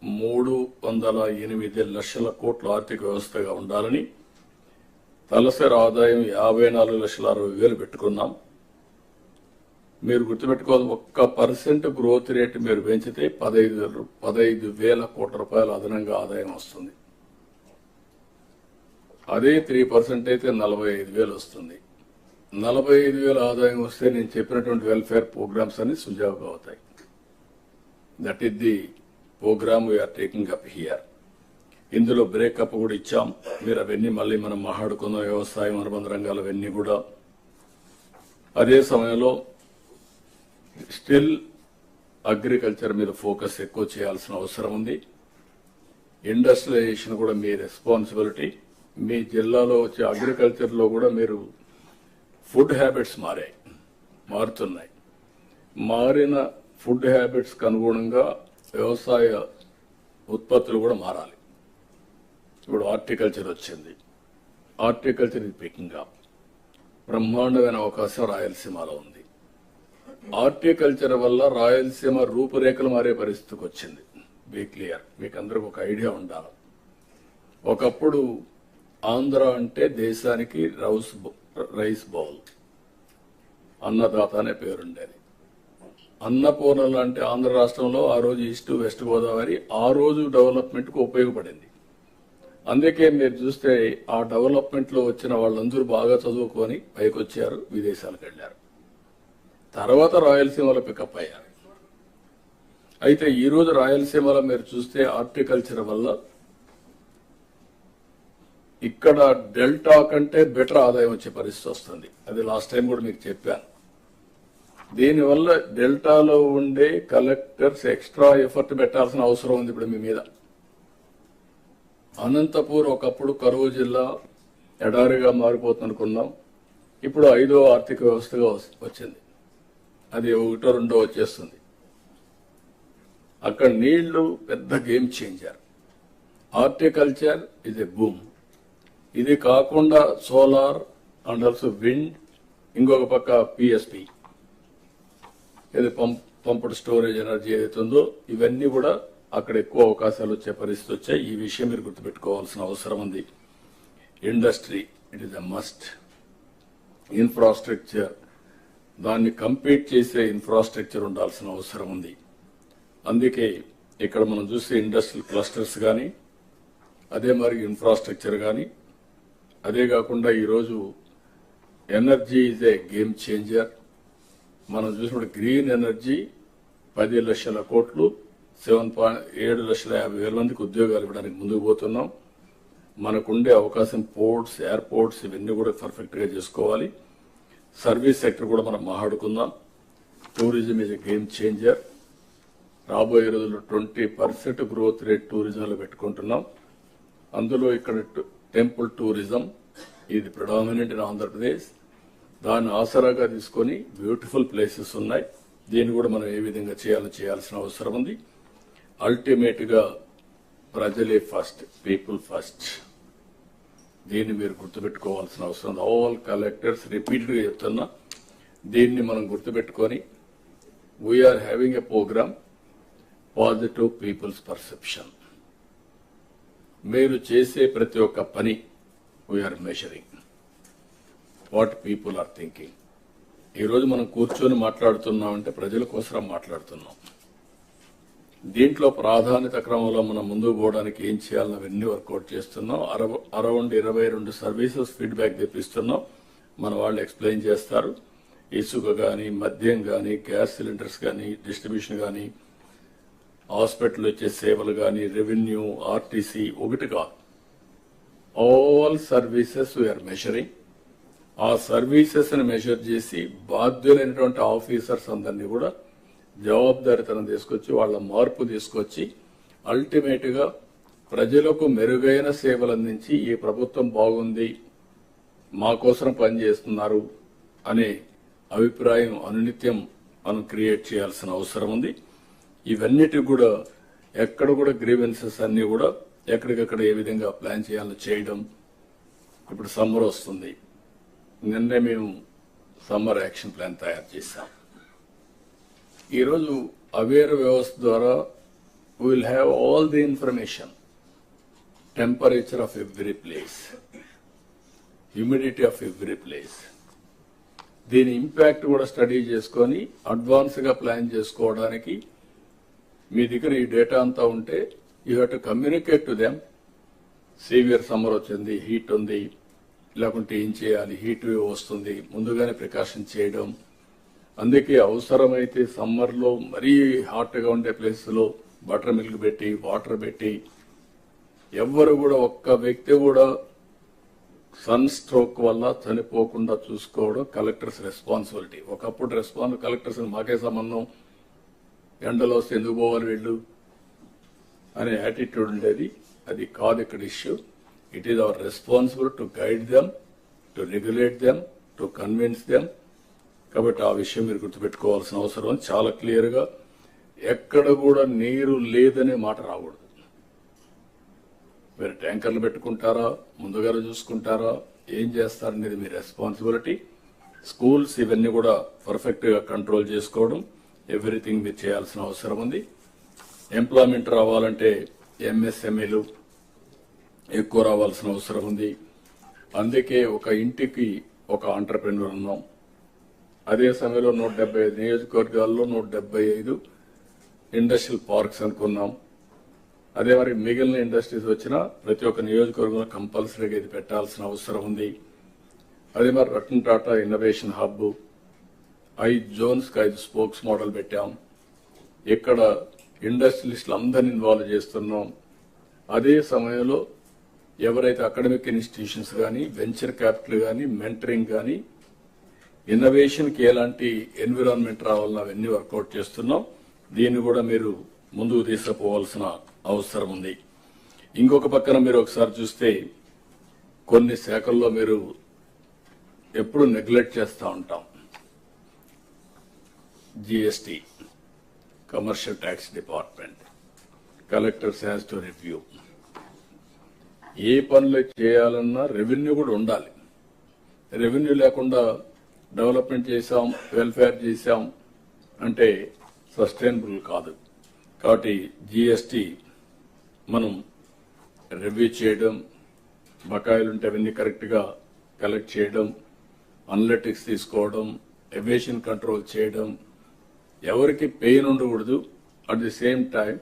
308 లక్షల కోట్ల ఆర్థిక వ్యవస్థగా ఉండాలని తలసరి ఆదాయం 54,60,000 పెట్టుకున్నాం. మీరు గుర్తుపెట్టుకోవాలి, 1% గ్రోత్ రేట్ మీరు పెంచితే 15,000 కోట్ల రూపాయల అదనంగా ఆదాయం వస్తుంది. అదే 3% అయితే 45,000 వస్తుంది. 45,000 ఆదాయం వస్తే నేను చెప్పినటువంటి వెల్ఫేర్ ప్రోగ్రామ్స్ అన్ని సుజావుగా అవుతాయి. That is the programme we are taking up here. ఇందులో బ్రేకప్ కూడా ఇచ్చాం. మీరు అవన్నీ మళ్ళీ మనం మాట్లాడుకున్న వ్యవసాయం అనుబంధ రంగాలు అవన్నీ కూడా. అదే సమయంలో స్టిల్ అగ్రికల్చర్ మీద ఫోకస్ ఎక్కువ చేయాల్సిన అవసరం ఉంది. ఇండస్ట్రియలైజేషన్ కూడా మీ రెస్పాన్సిబిలిటీ. మీ జిల్లాలో వచ్చే అగ్రికల్చర్ లో కూడా మీరు ఫుడ్ హ్యాబిట్స్ మారుతున్నాయి. మారిన ఫుడ్ హ్యాబిట్స్ కు అనుగుణంగా వ్యవసాయ ఉత్పత్తులు కూడా మారాలి. ఇప్పుడు హార్టికల్చర్ వచ్చింది. హార్టికల్చర్ ఇది పికింగ్ అప్. బ్రహ్మాండమైన అవకాశం రాయలసీమలో ఉంది. హార్టికల్చర్ వల్ల రాయలసీమ రూపురేఖలు మారే పరిస్థితికి వచ్చింది. బీ క్లియర్, మీకు అందరికి ఒక ఐడియా ఉండాలి. ఒకప్పుడు ఆంధ్ర అంటే దేశానికి రైస్ బౌల్, అన్నదాత అనే పేరుండేది. అన్నపూర్ణ లాంటి ఆంధ్ర రాష్ట్రంలో ఆ రోజు ఈస్ట్ వెస్ట్ గోదావరి ఆ రోజు డెవలప్మెంట్ కు ఉపయోగపడింది. అందుకే మీరు చూస్తే ఆ డెవలప్మెంట్ లో వచ్చిన వాళ్ళందరూ బాగా చదువుకొని పైకి వచ్చారు, విదేశాలకు వెళ్లారు. తర్వాత రాయలసీమలో పికప్ అయ్యారు. అయితే ఈ రోజు రాయలసీమలో మీరు చూస్తే హార్టికల్చర్ వల్ల ఇక్కడ డెల్టా కంటే బెటర్ ఆదాయం వచ్చే పరిస్థితి వస్తుంది. అది లాస్ట్ టైం కూడా మీకు చెప్పాను. దీనివల్ల డెల్టాలో ఉండే కలెక్టర్స్ ఎక్స్ట్రా ఎఫర్ట్ పెట్టాల్సిన అవసరం ఉంది ఇప్పుడు మీ మీద. అనంతపూర్ ఒకప్పుడు కరువు జిల్లా ఎడారిగా మారిపోతుందనుకున్నాం. ఇప్పుడు 5వ ఆర్థిక వ్యవస్థగా వచ్చింది. అది 1, 2 వచ్చేస్తుంది. అక్కడ నీళ్లు పెద్ద game changer. Horticulture is a boom. ఇది కాకుండా సోలార్ అండ్ ఆల్సో విండ్, ఇంకొక పక్క పిఎస్పి, ఇది పంప్డ్ స్టోరేజ్ ఎనర్జీ ఏదైతే ఉందో, ఇవన్నీ కూడా అక్కడ ఎక్కువ అవకాశాలు వచ్చే పరిస్థితి వచ్చాయి. ఈ విషయం మీరు గుర్తుపెట్టుకోవాల్సిన అవసరం ఉంది. Industry it is a must. Infrastructure, దాన్ని కంపీట్ చేసే ఇన్ఫ్రాస్ట్రక్చర్ ఉండాల్సిన అవసరం ఉంది. అందుకే ఇక్కడ మనం చూసే ఇండస్ట్రియల్ క్లస్టర్స్ కానీ, అదే మరి ఇన్ఫ్రాస్ట్రక్చర్ కానీ, అదే కాకుండా ఈరోజు energy is a game changer. మనం చూసినప్పుడు గ్రీన్ ఎనర్జీ 10 లక్షల కోట్లు, 7,50,000 మందికి ఉద్యోగాలు ఇవ్వడానికి ముందుకు పోతున్నాం. మనకుండే అవకాశం పోర్ట్స్, ఎయిర్పోర్ట్స్ ఇవన్నీ కూడా పర్ఫెక్ట్ గా చేసుకోవాలి. సర్వీస్ సెక్టర్ కూడా మనం మాట్లాడుకుందాం. Tourism is a game changer. రాబోయే రోజుల్లో 20% గ్రోత్ రేట్ టూరిజంలో పెట్టుకుంటున్నాం. అందులో ఇక్కడ టెంపుల్ టూరిజం ఇది ప్రిడామినెంట్ ఇన్ ఆంధ్రప్రదేశ్. దాన్ని ఆసరాగా తీసుకొని బ్యూటిఫుల్ ప్లేసెస్ ఉన్నాయి. దీన్ని కూడా మనం ఏ విధంగా చేయాల్సిన అవసరం ఉంది. అల్టిమేట్ గా ప్రజలే ఫస్ట్, పీపుల్ ఫస్ట్. దీన్ని మీరు గుర్తుపెట్టుకోవాల్సిన అవసరం ఉంది. ఆల్ కలెక్టర్స్ రిపీటెడ్ గా చెప్తున్నా, దీన్ని మనం గుర్తుపెట్టుకొని we are having a programme positive peoples perception. మీరు చేసే ప్రతి ఒక్క పని we are measuring what people are thinking. ఈరోజు మనం కూర్చొని మాట్లాడుతున్నామంటే ప్రజల కోసం మాట్లాడుతున్నాం. దీంట్లో ప్రాధాన్యత క్రమంలో మనం ముందుకు పోవడానికి ఏం చేయాలని అవన్నీ వర్కౌట్ చేస్తున్నాం. అరౌండ్ 22 సర్వీసెస్ ఫీడ్బ్యాక్ తెప్పిస్తున్నాం. మన వాళ్ళు ఎక్స్ప్లెయిన్ చేస్తారు. ఇసుక కానీ, మద్యం కానీ, గ్యాస్ సిలిండర్స్ కానీ, డిస్ట్రిబ్యూషన్ కానీ, హాస్పిటల్ వచ్చే సేవలు కానీ, రెవెన్యూ, ఆర్టీసీ, ఒకటి కాదు, ఆల్ సర్వీసెస్ వీఆర్ మెజరింగ్. ఆ సర్వీసెస్ ని మెజర్ చేసి బాధ్యులైనటువంటి ఆఫీసర్స్ అందరినీ కూడా జవాబుదారీతనం తీసుకొచ్చి వాళ్ళ మార్పు తీసుకొచ్చి అల్టిమేట్ గా ప్రజలకు మెరుగైన సేవలు అందించి ఈ ప్రభుత్వం బాగుంది, మా కోసం పనిచేస్తున్నారు అనే అభిప్రాయం అనునిత్యం మనం క్రియేట్ చేయాల్సిన అవసరం ఉంది. ఇవన్నిటి కూడా ఎక్కడ కూడా గ్రీవెన్సెస్ అన్ని కూడా ఎక్కడికక్కడ ఏ విధంగా ప్లాన్ చేయాలో చేయడం. ఇప్పుడు సమ్మర్ వస్తుంది, నిన్నే మేము సమ్మర్ యాక్షన్ ప్లాన్ తయారు చేశాం. ఈరోజు అవేర్ వ్యవస్థ ద్వారా will have all the information, temperature of every place, humidity of every place. దీని ఇంపాక్ట్ కూడా స్టడీ చేసుకొని అడ్వాన్స్ గా ప్లాన్ చేసుకోవడానికి మీ దగ్గర ఈ డేటా అంతా ఉంటే you have to communicate to them. Severe summer వచ్చింది, హీట్ ఉంది, లేకుంటే ఏం చేయాలి, హీట్ వేవ్ వస్తుంది, ముందుగానే ప్రికాషన్ చేయడం. అందుకే అవసరమైతే సమ్మర్ లో మరీ హాట్ గా ఉండే ప్లేస్ లో బటర్ మిల్క్ పెట్టి, వాటర్ పెట్టి, ఎవ్వరు కూడా ఒక్క వ్యక్తి కూడా సన్ స్ట్రోక్ వల్ల చనిపోకుండా చూసుకోవడం కలెక్టర్స్ రెస్పాన్సిబిలిటీ. ఒకప్పుడు కలెక్టర్స్ మాకే సంబంధం, ఎండలో వస్తే ఎందుకు పోవాలి వీళ్ళు అనే యాటిట్యూడ్ ఉండేది. అది కాదు ఇక్కడ issue. It is our responsible to guide them, to regulate them, to convince them. కాబట్టి ఆ విషయం మీరు గుర్తుపెట్టుకోవాల్సిన అవసరం. చాలా క్లియర్ గా ఎక్కడ కూడా నీరు లేదనే మాట రాకూడదు. మీరు ట్యాంకర్లు పెట్టుకుంటారా, ముందుగా చూసుకుంటారా, ఏం చేస్తారనేది మీ రెస్పాన్సిబిలిటీ. స్కూల్స్ ఇవన్నీ కూడా పర్ఫెక్ట్ గా కంట్రోల్ చేసుకోవడం, ఎవ్రీథింగ్ మీరు చేయాల్సిన అవసరం ఉంది. ఎంప్లాయ్మెంట్ రావాలంటే ఎంఎస్ఎంఈలు ఎక్కువ రావాల్సిన అవసరం ఉంది. అందుకే ఒక ఇంటికి ఒక ఆంటర్ప్రెన్యూర్ ఉన్నాం. అదే సమయంలో 175 నియోజకవర్గాల్లో 175 ఇండస్ట్రియల్ పార్క్స్ అనుకున్నాం. అదే మరి మిగిలిన ఇండస్ట్రీస్ వచ్చినా ప్రతి ఒక్క నియోజకవర్గంలో కంపల్సరీగా ఇది పెట్టాల్సిన అవసరం ఉంది. అదే మరి Ratan Tata innovation hub 5 zones కి 5 స్పోక్స్ మోడల్ పెట్టాం. ఇక్కడ ఇండస్ట్రియలిస్టులు అందరినీ ఇన్వాల్వ్ చేస్తున్నాం. అదే సమయంలో ఎవరైతే అకాడమిక్ ఇన్స్టిట్యూషన్స్ కానీ, వెంచర్ క్యాపిటల్ కానీ, మెంటరింగ్ కానీ, ఇన్నోవేషన్ కి ఎలాంటి ఎన్విరాన్మెంట్ రావాలని అవన్నీ వర్కౌట్ చేస్తున్నాం. దీన్ని కూడా మీరు ముందుకు తీసుకుపోవాల్సిన అవసరం ఉంది. ఇంకొక పక్కన మీరు ఒకసారి చూస్తే కొన్ని శాఖల్లో మీరు ఎప్పుడు నెగ్లెక్ట్ చేస్తూ ఉంటాం. GST, commercial tax department, collectors has to review. ఏ పనులు చేయాలన్నా రెవెన్యూ కూడా ఉండాలి. రెవెన్యూ లేకుండా డెవలప్మెంట్ చేశాం, వెల్ఫేర్ చేశాం అంటే సస్టైనబుల్ కాదు. కాబట్టి జిఎస్టీ మనం రివ్యూ చేయడం, బకాయిలుంటే అవన్నీ కరెక్ట్ గా కలెక్ట్ చేయడం, అనలిటిక్స్ తీసుకోవడం, ఎవేషన్ కంట్రోల్ చేయడం, ఎవరికి పెయిన్ ఉండకూడదు. అట్ ది సేమ్ టైం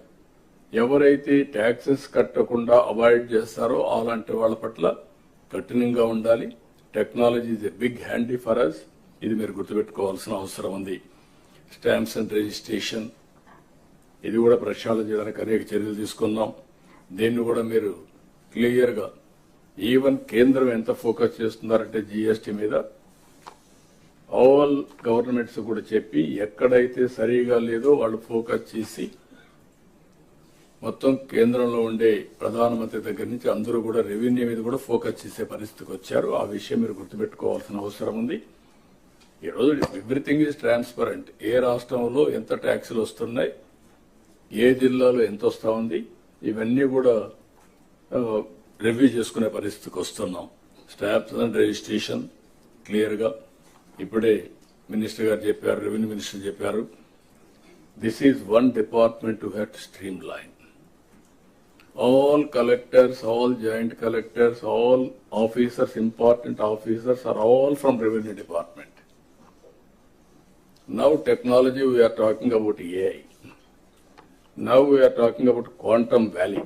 ఎవరైతే ట్యాక్సెస్ కట్టకుండా అవాయిడ్ చేస్తారో అలాంటి వాళ్ళ పట్ల కఠినంగా ఉండాలి. Technology is a big handy for us. ఇది మీరు గుర్తుపెట్టుకోవాల్సిన అవసరం ఉంది. స్టాంప్స్ అండ్ రిజిస్ట్రేషన్ ఇది కూడా ప్రక్షాళన చేయడానికి అనేక చర్యలు తీసుకున్నాం. దీన్ని కూడా మీరు క్లియర్ గా ఈవెన్ కేంద్రం ఎంత ఫోకస్ చేస్తున్నారంటే జీఎస్టీ మీద ఆల్ గవర్నమెంట్స్ కూడా చెప్పి ఎక్కడైతే సరిగా లేదో వాళ్ళు ఫోకస్ చేసి మొత్తం కేంద్రంలో ఉండే ప్రధానమంత్రి దగ్గర నుంచి అందరూ కూడా రెవెన్యూ మీద కూడా ఫోకస్ చేసే పరిస్థితికి వచ్చారు. ఆ విషయం మీరు గుర్తుపెట్టుకోవాల్సిన అవసరం ఉంది. ఈరోజు ఎవ్రీథింగ్ ఈజ్ ట్రాన్స్పరెంట్. ఏ రాష్ట్రంలో ఎంత ట్యాక్సులు వస్తున్నాయి, ఏ జిల్లాలో ఎంత వస్తా ఉంది, ఇవన్నీ కూడా రివ్యూ చేసుకునే పరిస్థితికి వస్తున్నాం. స్టాంప్స్ అండ్ రిజిస్ట్రేషన్ క్లియర్ గా ఇప్పుడే మినిస్టర్ గారు చెప్పారు, రెవెన్యూ మినిస్టర్ చెప్పారు, this is one department to have to stream line. All collectors, all joint collectors, all officers, important officers are all from Revenue Department. Now technology, we are talking about AI. Now we are talking about Quantum Valley.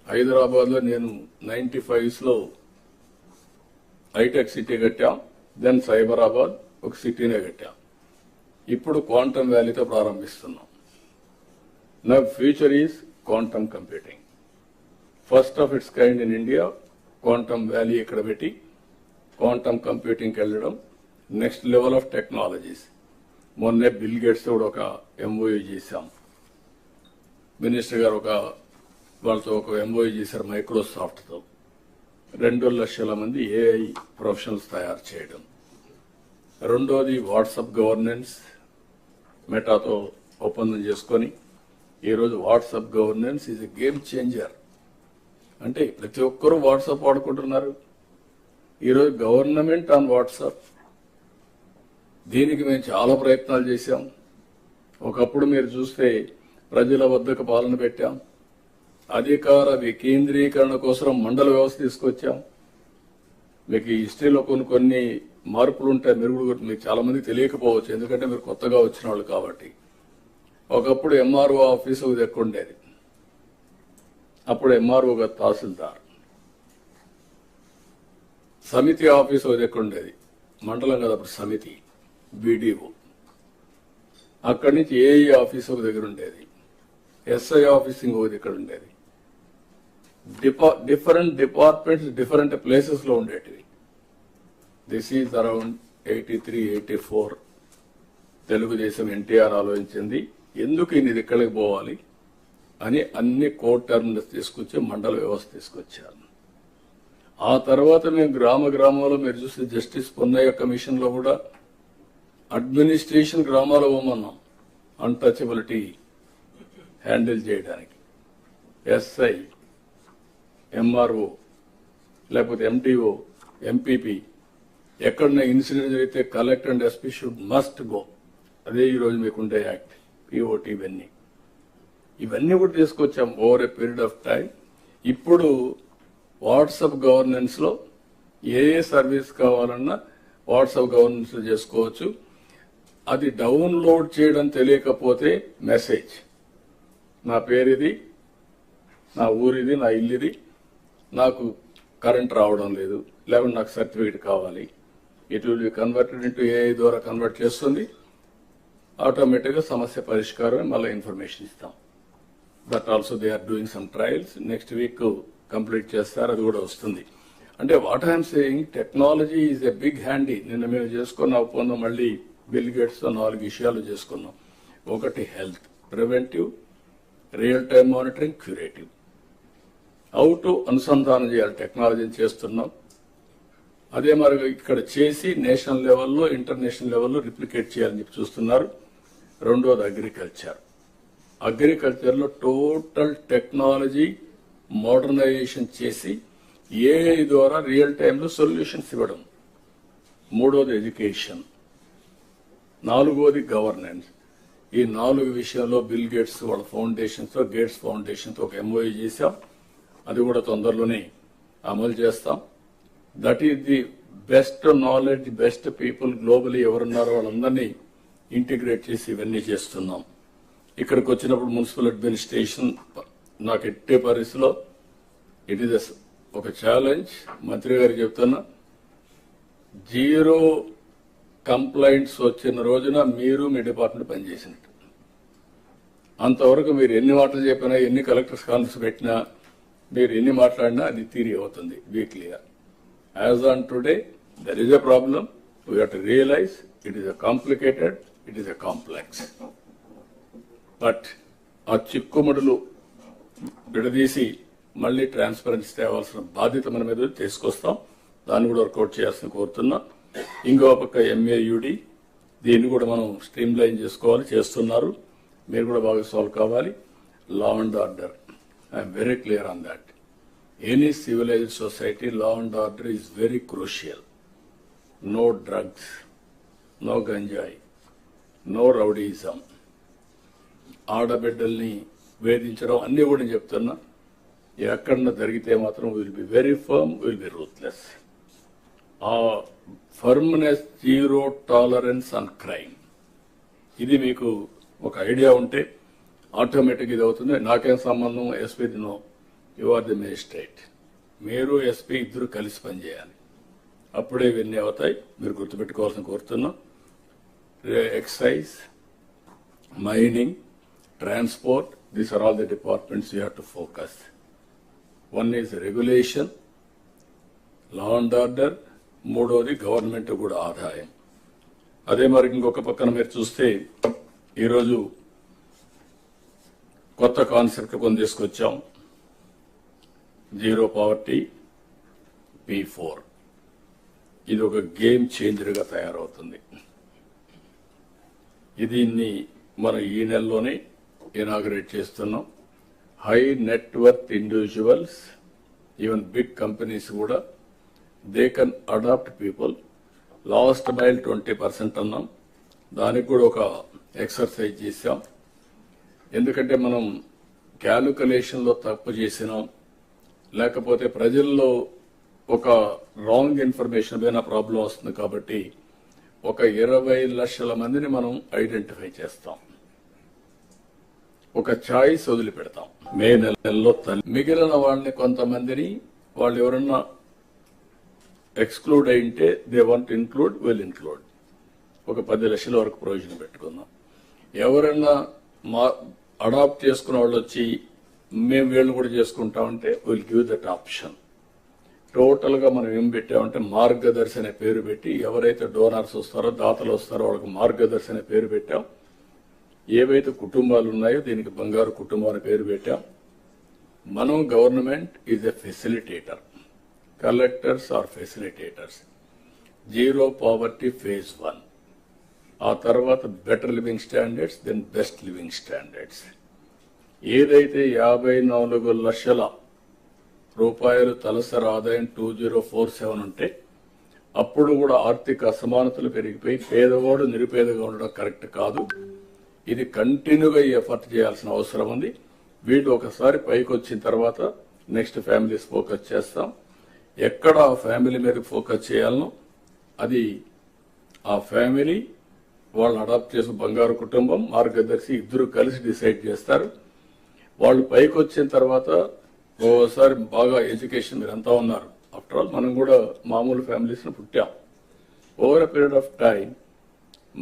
Hyderabad లో నేను 95s లో hitech city కట్టాం, then Cyberabad ఒక సిటీనే కట్టాం. ఇప్పుడు quantum వ్యాలీతో ప్రారంభిస్తున్నాం. నా future is quantum computing. First of it's kind in India. Quantum valley ఇక్కడ పెట్టి క్వాంటమ్ కంప్యూటింగ్కి వెళ్ళడం, నెక్స్ట్ లెవెల్ ఆఫ్ టెక్నాలజీస్. మొన్నే బిల్ గేట్స్ కూడా ఒక ఎంఓయూ చేశాం. మినిస్టర్ గారు వాళ్ళతో ఒక ఎంఓయూ చేశారు మైక్రోసాఫ్ట్తో. 2 లక్షల మంది ఏఐ ప్రొఫెషనల్స్ తయారు చేయడం. రెండోది వాట్సాప్ గవర్నెన్స్ మెటాతో ఒప్పందం చేసుకొని ఈరోజు WhatsApp governance is a game changer. అంటే ప్రతి ఒక్కరూ వాట్సాప్ వాడుకుంటున్నారు. ఈరోజు గవర్నమెంట్ ఆన్ వాట్సాప్. దీనికి మేము చాలా ప్రయత్నాలు చేశాం. ఒకప్పుడు మీరు చూస్తే ప్రజల వద్దకు పాలన పెట్టాం. అధికార వికేంద్రీకరణ కోసం మండల వ్యవస్థ తీసుకొచ్చాం. మీకు ఈ హిస్టరీలో కొన్ని మార్పులు ఉంటాయి. మీరు కూడా మీకు చాలా మంది తెలియకపోవచ్చు, ఎందుకంటే మీరు కొత్తగా వచ్చిన వాళ్ళు కాబట్టి. ఒకప్పుడు ఎంఆర్ఓ ఆఫీస్ ఒక దగ్గర ఉండేది. అప్పుడు ఎంఆర్ఓ గారు తహసీల్దార్. సమితి ఆఫీస్ ఒక దగ్గర ఉండేది, మండలం కదా అప్పుడు సమితి, బీడీఓ. అక్కడి నుంచి ఏఈ ఆఫీస్ ఒక దగ్గర ఉండేది, ఎస్ఐ ఆఫీస్ ఇంకొక దగ్గర ఉండేది. డిఫరెంట్ డిపార్ట్మెంట్స్ డిఫరెంట్ ప్లేసెస్ లో ఉండేటివి. This is around 83-84. Telugu Desam NTR ఆలోచించింది ఎందుకు ఇన్ని దిక్కలకి పోవాలి అని అన్ని కోర్ట్ టర్మినల్స్ తీసుకొచ్చి మండల వ్యవస్థ తీసుకొచ్చారు. ఆ తర్వాత మేము గ్రామంలో మీరు చూస్తే జస్టిస్ పొన్నయ్య కమిషన్ లో కూడా అడ్మినిస్ట్రేషన్ గ్రామాల్లో పోమన్నాం, అన్టచబిలిటీ హ్యాండిల్ చేయడానికి. ఎస్ఐ, ఎంఆర్ఓ, లేకపోతే ఎంటీఓ, ఎంపీపీ, ఎక్కడన్నా ఇన్సిడెంట్ జరిగితే collector and SP should must go. అదే ఈరోజు మీకుండే యాక్ట్, పిఓటి, ఇవన్నీ కూడా తీసుకొచ్చాం over a period of time. ఇప్పుడు వాట్సాప్ గవర్నెన్స్ లో ఏ సర్వీస్ కావాలన్నా వాట్సాప్ గవర్నెన్స్ లో చేసుకోవచ్చు. అది డౌన్లోడ్ చేయడం తెలియకపోతే మెసేజ్, నా పేరిది, నా ఊరిది, నా ఇల్లుది, నాకు కరెంట్ రావడం లేదు, లేకుంటే నాకు సర్టిఫికేట్ కావాలి. It will be converted into AI ద్వారా కన్వర్ట్ చేస్తుంది. ఆటోమేటిక్ గా సమస్య పరిష్కారం, మళ్ళీ ఇన్ఫర్మేషన్ ఇస్తాం. That also they are doing some trials. Next week complete చేస్తారు, అది కూడా వస్తుంది. అంటే what I'm saying, technology is a big handy. నిన్న మేము చేసుకున్న ఒప్పందం మళ్ళీ బిల్ గేట్స్ తో 4 విషయాలు చేసుకున్నాం. ఒకటి health, preventive, real time monitoring, curative. How to అనుసంధానం చేయాలి టెక్నాలజీని చేస్తున్నాం. అదే మరి ఇక్కడ చేసి నేషనల్ లెవెల్లో, ఇంటర్నేషనల్ లెవెల్లో రిప్లికేట్ చేయాలని చెప్పి చూస్తున్నారు. రెండోది అగ్రికల్చర్. అగ్రికల్చర్ లో టోటల్ టెక్నాలజీ మోడర్నైజేషన్ చేసి ఏఐ ద్వారా రియల్ టైంలో సొల్యూషన్స్ ఇవ్వడం. మూడోది ఎడ్యుకేషన్. నాలుగోది గవర్నెన్స్. ఈ 4 విషయాల్లో బిల్ గేట్స్ వాళ్ళ ఫౌండేషన్స్, గేట్స్ ఫౌండేషన్ తో ఒక ఎంఓయూ చేశాం. అది కూడా తొందరలోనే అమలు చేస్తాం. That is the best knowledge, best people globally ఎవరున్నారో వాళ్ళందరినీ ఇంటిగ్రేట్ చేసి ఇవన్నీ చేస్తున్నాం. ఇక్కడికి వచ్చినప్పుడు మున్సిపల్ అడ్మినిస్ట్రేషన్ నాకు ఎట్టే పరిస్థితిలో ఇట్ ఈస్ ఒక ఛాలెంజ్. మంత్రి గారికి చెప్తున్నా, 0 కంప్లైంట్స్ వచ్చిన రోజున మీరు మీ డిపార్ట్మెంట్ పనిచేసినట్టు. అంతవరకు మీరు ఎన్ని మాటలు చెప్పినా, ఎన్ని కలెక్టర్స్ కాన్ఫరెన్స్ పెట్టినా, మీరు ఎన్ని మాట్లాడినా అది తీరి అవుతుంది. Be clear. As on today there is a problem. We have to realise it is a complicated, it is a complex. But ఆ చిక్కుముడులు విడదీసి మళ్లీ ట్రాన్స్పరెన్సీ తేవాల్సిన బాధ్యత మన మీద తీసుకొస్తాం. దాన్ని కూడా వర్కౌట్ చేయాల్సిన కోరుతున్నా. ఇంకో పక్క ఎంఏయుడి, దీన్ని కూడా మనం స్ట్రీమ్ లైన్ చేసుకోవాలి, చేస్తున్నారు. మీరు కూడా బాగా సాల్వ్ కావాలి. Law and order, I'm very clear on that. Any civilised society, law and order is very crucial. No drugs, no గంజాయి, నో రౌడీజం, ఆడబిడ్డల్ని వేధించడం అన్ని కూడా నేను చెప్తున్నా. ఎక్కడన్నా జరిగితే మాత్రం will be very firm, will be ruthless. ఆ ఫర్మ్నెస్, 0 టాలరెన్స్ ఆన్ క్రైమ్, ఇది మీకు ఒక ఐడియా ఉంటే ఆటోమేటిక్ ఇది అవుతుంది. నాకేం సంబంధం, SP no, you are the magistrate. మీరు ఎస్పీ ఇద్దరు కలిసి పనిచేయాలి, అప్పుడే ఇవన్నీ అవుతాయి. మీరు గుర్తుపెట్టుకోవాల్సిన కోరుతున్నా. Excise, mining, transport, these are all the departments you have to focus. One is regulation, law and order, మూడోది గవర్నమెంట్ కూడా ఆదాయం. అదే మరి ఇంకొక పక్కన మీరు చూస్తే ఈరోజు కొత్త కాన్సెప్ట్ కొన్ని తీసుకొచ్చాం. 0 poverty, P4. ఇది ఒక గేమ్ చేంజర్ గా తయారవుతుంది. దీన్ని మనం ఈ నెలలోనే ఇనాగరేట్ చేస్తున్నాం. High net worth individuals, even big companies కూడా they can adopt people. Last mile 20% అన్నాం, దానికి కూడా ఒక ఎక్సర్సైజ్ చేశాం. ఎందుకంటే మనం క్యాలిక్యులేషన్లో తప్పు చేసినాం, లేకపోతే ప్రజల్లో ఒక రాంగ్ ఇన్ఫర్మేషన్ పైన ప్రాబ్లం వస్తుంది. కాబట్టి ఒక 20 లక్షల మందిని మనం ఐడెంటిఫై చేస్తాం, ఒక చాయిస్ వదిలిపెడతాం. మే నెలలో మిగిలిన వాళ్ళని కొంతమందిని వాళ్ళు ఎవరన్నా ఎక్స్క్లూడ్ అయింటే they want include, will include. ఒక 10 లక్షల వరకు ప్రొవిజన్ పెట్టుకుందాం. ఎవరైనా అడాప్ట్ చేసుకున్న వాళ్ళు వచ్చి మేము వీళ్ళు కూడా చేసుకుంటామంటే will give that option. Total గా మనం ఏం పెట్టామంటే మార్గదర్శి అనే పేరు పెట్టి, ఎవరైతే డోనర్స్ వస్తారో, దాతలు వస్తారో వాళ్ళకి మార్గదర్శి అనే పేరు పెట్టాం. ఏవైతే కుటుంబాలు ఉన్నాయో దీనికి బంగారు కుటుంబం అనే పేరు పెట్టాం. మనం government is a facilitator, collectors are facilitators. Zero poverty phase 1, ఆ తర్వాత better living standards, then best living standards. ఏదైతే 54 లక్షల రూపాయలు తలసరి ఆదాయం 2047 ఉంటే అప్పుడు కూడా ఆర్థిక అసమానతలు పెరిగిపోయి పేదవాడు నిరుపేదగా ఉండడం కరెక్ట్ కాదు. ఇది కంటిన్యూగా ఎఫర్ట్ చేయాల్సిన అవసరం ఉంది. వీళ్ళు ఒకసారి పైకి వచ్చిన తర్వాత నెక్స్ట్ ఫ్యామిలీస్ ఫోకస్ చేస్తాం. ఎక్కడ ఆ ఫ్యామిలీ మీద ఫోకస్ చేయాలనో అది ఆ ఫ్యామిలీ వాళ్ళని అడాప్ట్ చేసిన బంగారు కుటుంబం, మార్గదర్శి ఇద్దరు కలిసి డిసైడ్ చేస్తారు. వాళ్ళు పైకి వచ్చిన తర్వాత ఓసారి బాగా ఎడ్యుకేషన్ మీరు అంతా ఉన్నారు. ఆఫ్టర్ ఆల్ మనం కూడా మామూలు ఫ్యామిలీస్ పుట్టాం. Over a period of time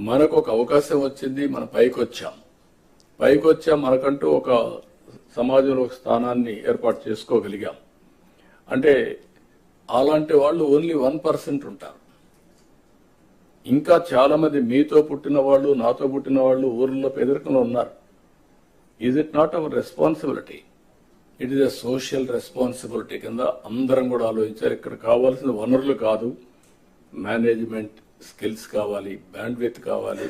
మనకు ఒక అవకాశం వచ్చింది, మనం పైకి వచ్చాం, మనకంటూ ఒక సమాజంలో ఒక స్థానాన్ని ఏర్పాటు చేసుకోగలిగాం. అంటే అలాంటి వాళ్ళు ఓన్లీ 1% ఉంటారు. ఇంకా చాలా మంది మీతో పుట్టిన వాళ్ళు, నాతో పుట్టిన వాళ్ళు ఊర్లో పేదరికంలో ఉన్నారు. Is it not our responsibility? It is a social responsibility కింద అందరం కూడా ఆలోచించారు. ఇక్కడ కావాల్సిన వనరులు కాదు, మేనేజ్మెంట్ స్కిల్స్ కావాలి, బ్యాండ్విడ్త్ కావాలి.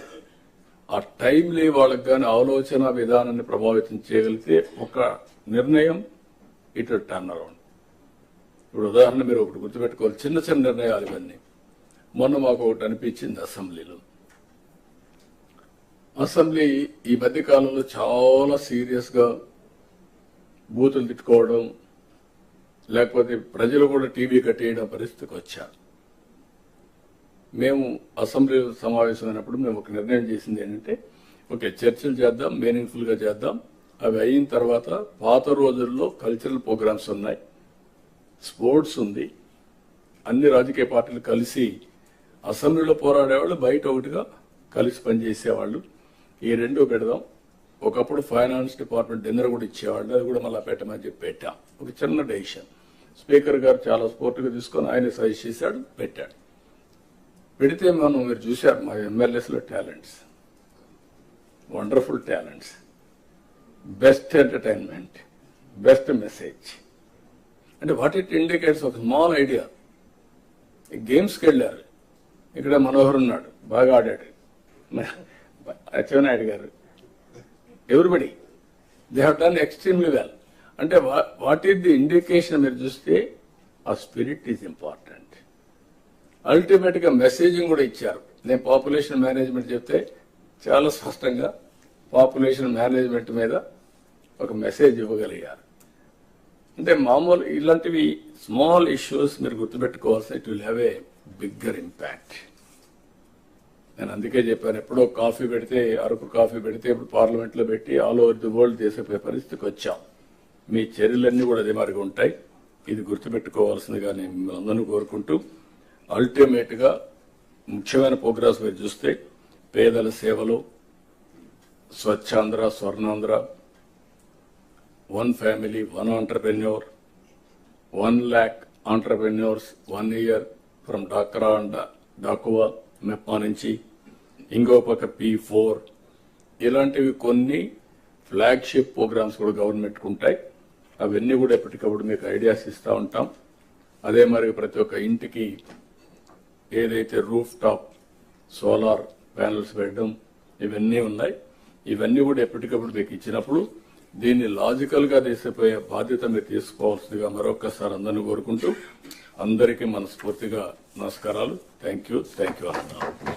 ఆ టైంలీ వాళ్ళకి కానీ ఆలోచన విధానాన్ని ప్రభావితం చేయగలిగితే ఒక నిర్ణయం ఇట్ టర్న్ అరౌండ్. ఇప్పుడు ఉదాహరణ మీరు ఒకటి గుర్తుపెట్టుకోవాలి, చిన్న చిన్న నిర్ణయాలు ఇవన్నీ. మొన్న మాకు ఒకటి అనిపించింది అసెంబ్లీ ఈ మధ్య కాలంలో చాలా సీరియస్ గా బూతులు తిట్టుకోవడం, లేకపోతే ప్రజలు కూడా టీవీ కట్టేయడం పరిస్థితికి వచ్చారు. మేము అసెంబ్లీ సమావేశమైనప్పుడు మేము ఒక నిర్ణయం చేసింది ఏంటంటే, ఓకే చర్చలు చేద్దాం, మీనింగ్ఫుల్ గా చేద్దాం. అవి అయిన తర్వాత పాత రోజుల్లో కల్చరల్ ప్రోగ్రామ్స్ ఉన్నాయి, స్పోర్ట్స్ ఉంది, అన్ని రాజకీయ పార్టీలు కలిసి అసెంబ్లీలో పోరాడేవాళ్ళు, బయట ఒకటిగా కలిసి పనిచేసేవాళ్ళు. ఈ రెండు పెడదాం. ఒకప్పుడు ఫైనాన్స్ డిపార్ట్మెంట్ డిన్నర్ కూడా ఇచ్చేవాళ్ళు, అది కూడా మళ్ళీ పెట్టమని చెప్పి పెట్టాం. ఒక చిన్న డెసిషన్ స్పీకర్ గారు చాలా స్పోర్ట్గా తీసుకొని ఆయన సజెస్ట్ చేశాడు, పెట్టాడు. పెడితే మీరు చూశారు మా ఎమ్మెల్యేస్లో talents, wonderful talents, best entertainment, best message. అంటే వాట్ ఇట్ ఇండికేట్స్ ఒక స్మాల్ ఐడియా. గేమ్స్కి వెళ్ళారు, ఇక్కడ మనోహర్ ఉన్నాడు, బాగా ఆడాడు, Atchannaidu garu, everybody they have done extremely well. అంటే వాట్ ఈస్ ది ఇండికేషన్? మీరు చూస్తే ఆ స్పిరిట్ ఈజ్ ఇంపార్టెంట్. అల్టిమేట్ గా మెసేజింగ్ కూడా ఇచ్చారు. నేను పాపులేషన్ మేనేజ్మెంట్ చెప్తే చాలా స్పష్టంగా పాపులేషన్ మేనేజ్మెంట్ మీద ఒక మెసేజ్ ఇవ్వగలిగారు. అంటే మామూలు ఇలాంటివి స్మాల్ ఇష్యూస్ మీరు గుర్తుపెట్టుకోవాల్సి, it will have a bigger impact. నేను అందుకే చెప్పాను, ఎప్పుడో కాఫీ పెడితే, అరకు కాఫీ పెడితే ఇప్పుడు పార్లమెంట్ లో పెట్టి ఆల్ ఓవర్ ది వరల్డ్ చేసే పరిస్థితికి వచ్చాం. మీ చర్యలన్నీ కూడా అదే మాదిరిగా ఉంటాయి. ఇది గుర్తుపెట్టుకోవాల్సిందిగా నేను మిమ్మల్ని అందరినీ కోరుకుంటూ, అల్టిమేట్ గా ముఖ్యమైన ప్రోగ్రామ్స్ మీరు చూస్తే పేదల సేవలు, Swachh Andhra, Swarna Andhra, 1 family 1 entrepreneur, 1 lakh entrepreneurs 1 year from డాక్రా అండ్ డాకువా మెప్పా నుంచి, ఇంకో పక్క P4, ఇలాంటివి కొన్ని ఫ్లాగ్షిప్ ప్రోగ్రామ్స్ కూడా గవర్నమెంట్ ఉంటాయి. అవన్నీ కూడా ఎప్పటికప్పుడు మీకు ఐడియాస్ ఇస్తూ ఉంటాం. అదే మరి ప్రతి ఒక్క ఇంటికి ఏదైతే రూఫ్ టాప్ సోలార్ ప్యానల్స్ పెట్టడం, ఇవన్నీ ఉన్నాయి. ఇవన్నీ కూడా ఎప్పటికప్పుడు మీకు ఇచ్చినప్పుడు దీన్ని లాజికల్ గా తీసిపోయే బాధ్యత మీరు తీసుకోవాల్సిందిగా మరొకసారి అందరినీ కోరుకుంటూ అందరికీ మనస్ఫూర్తిగా నమస్కారాలు. థ్యాంక్ యూ అన్న.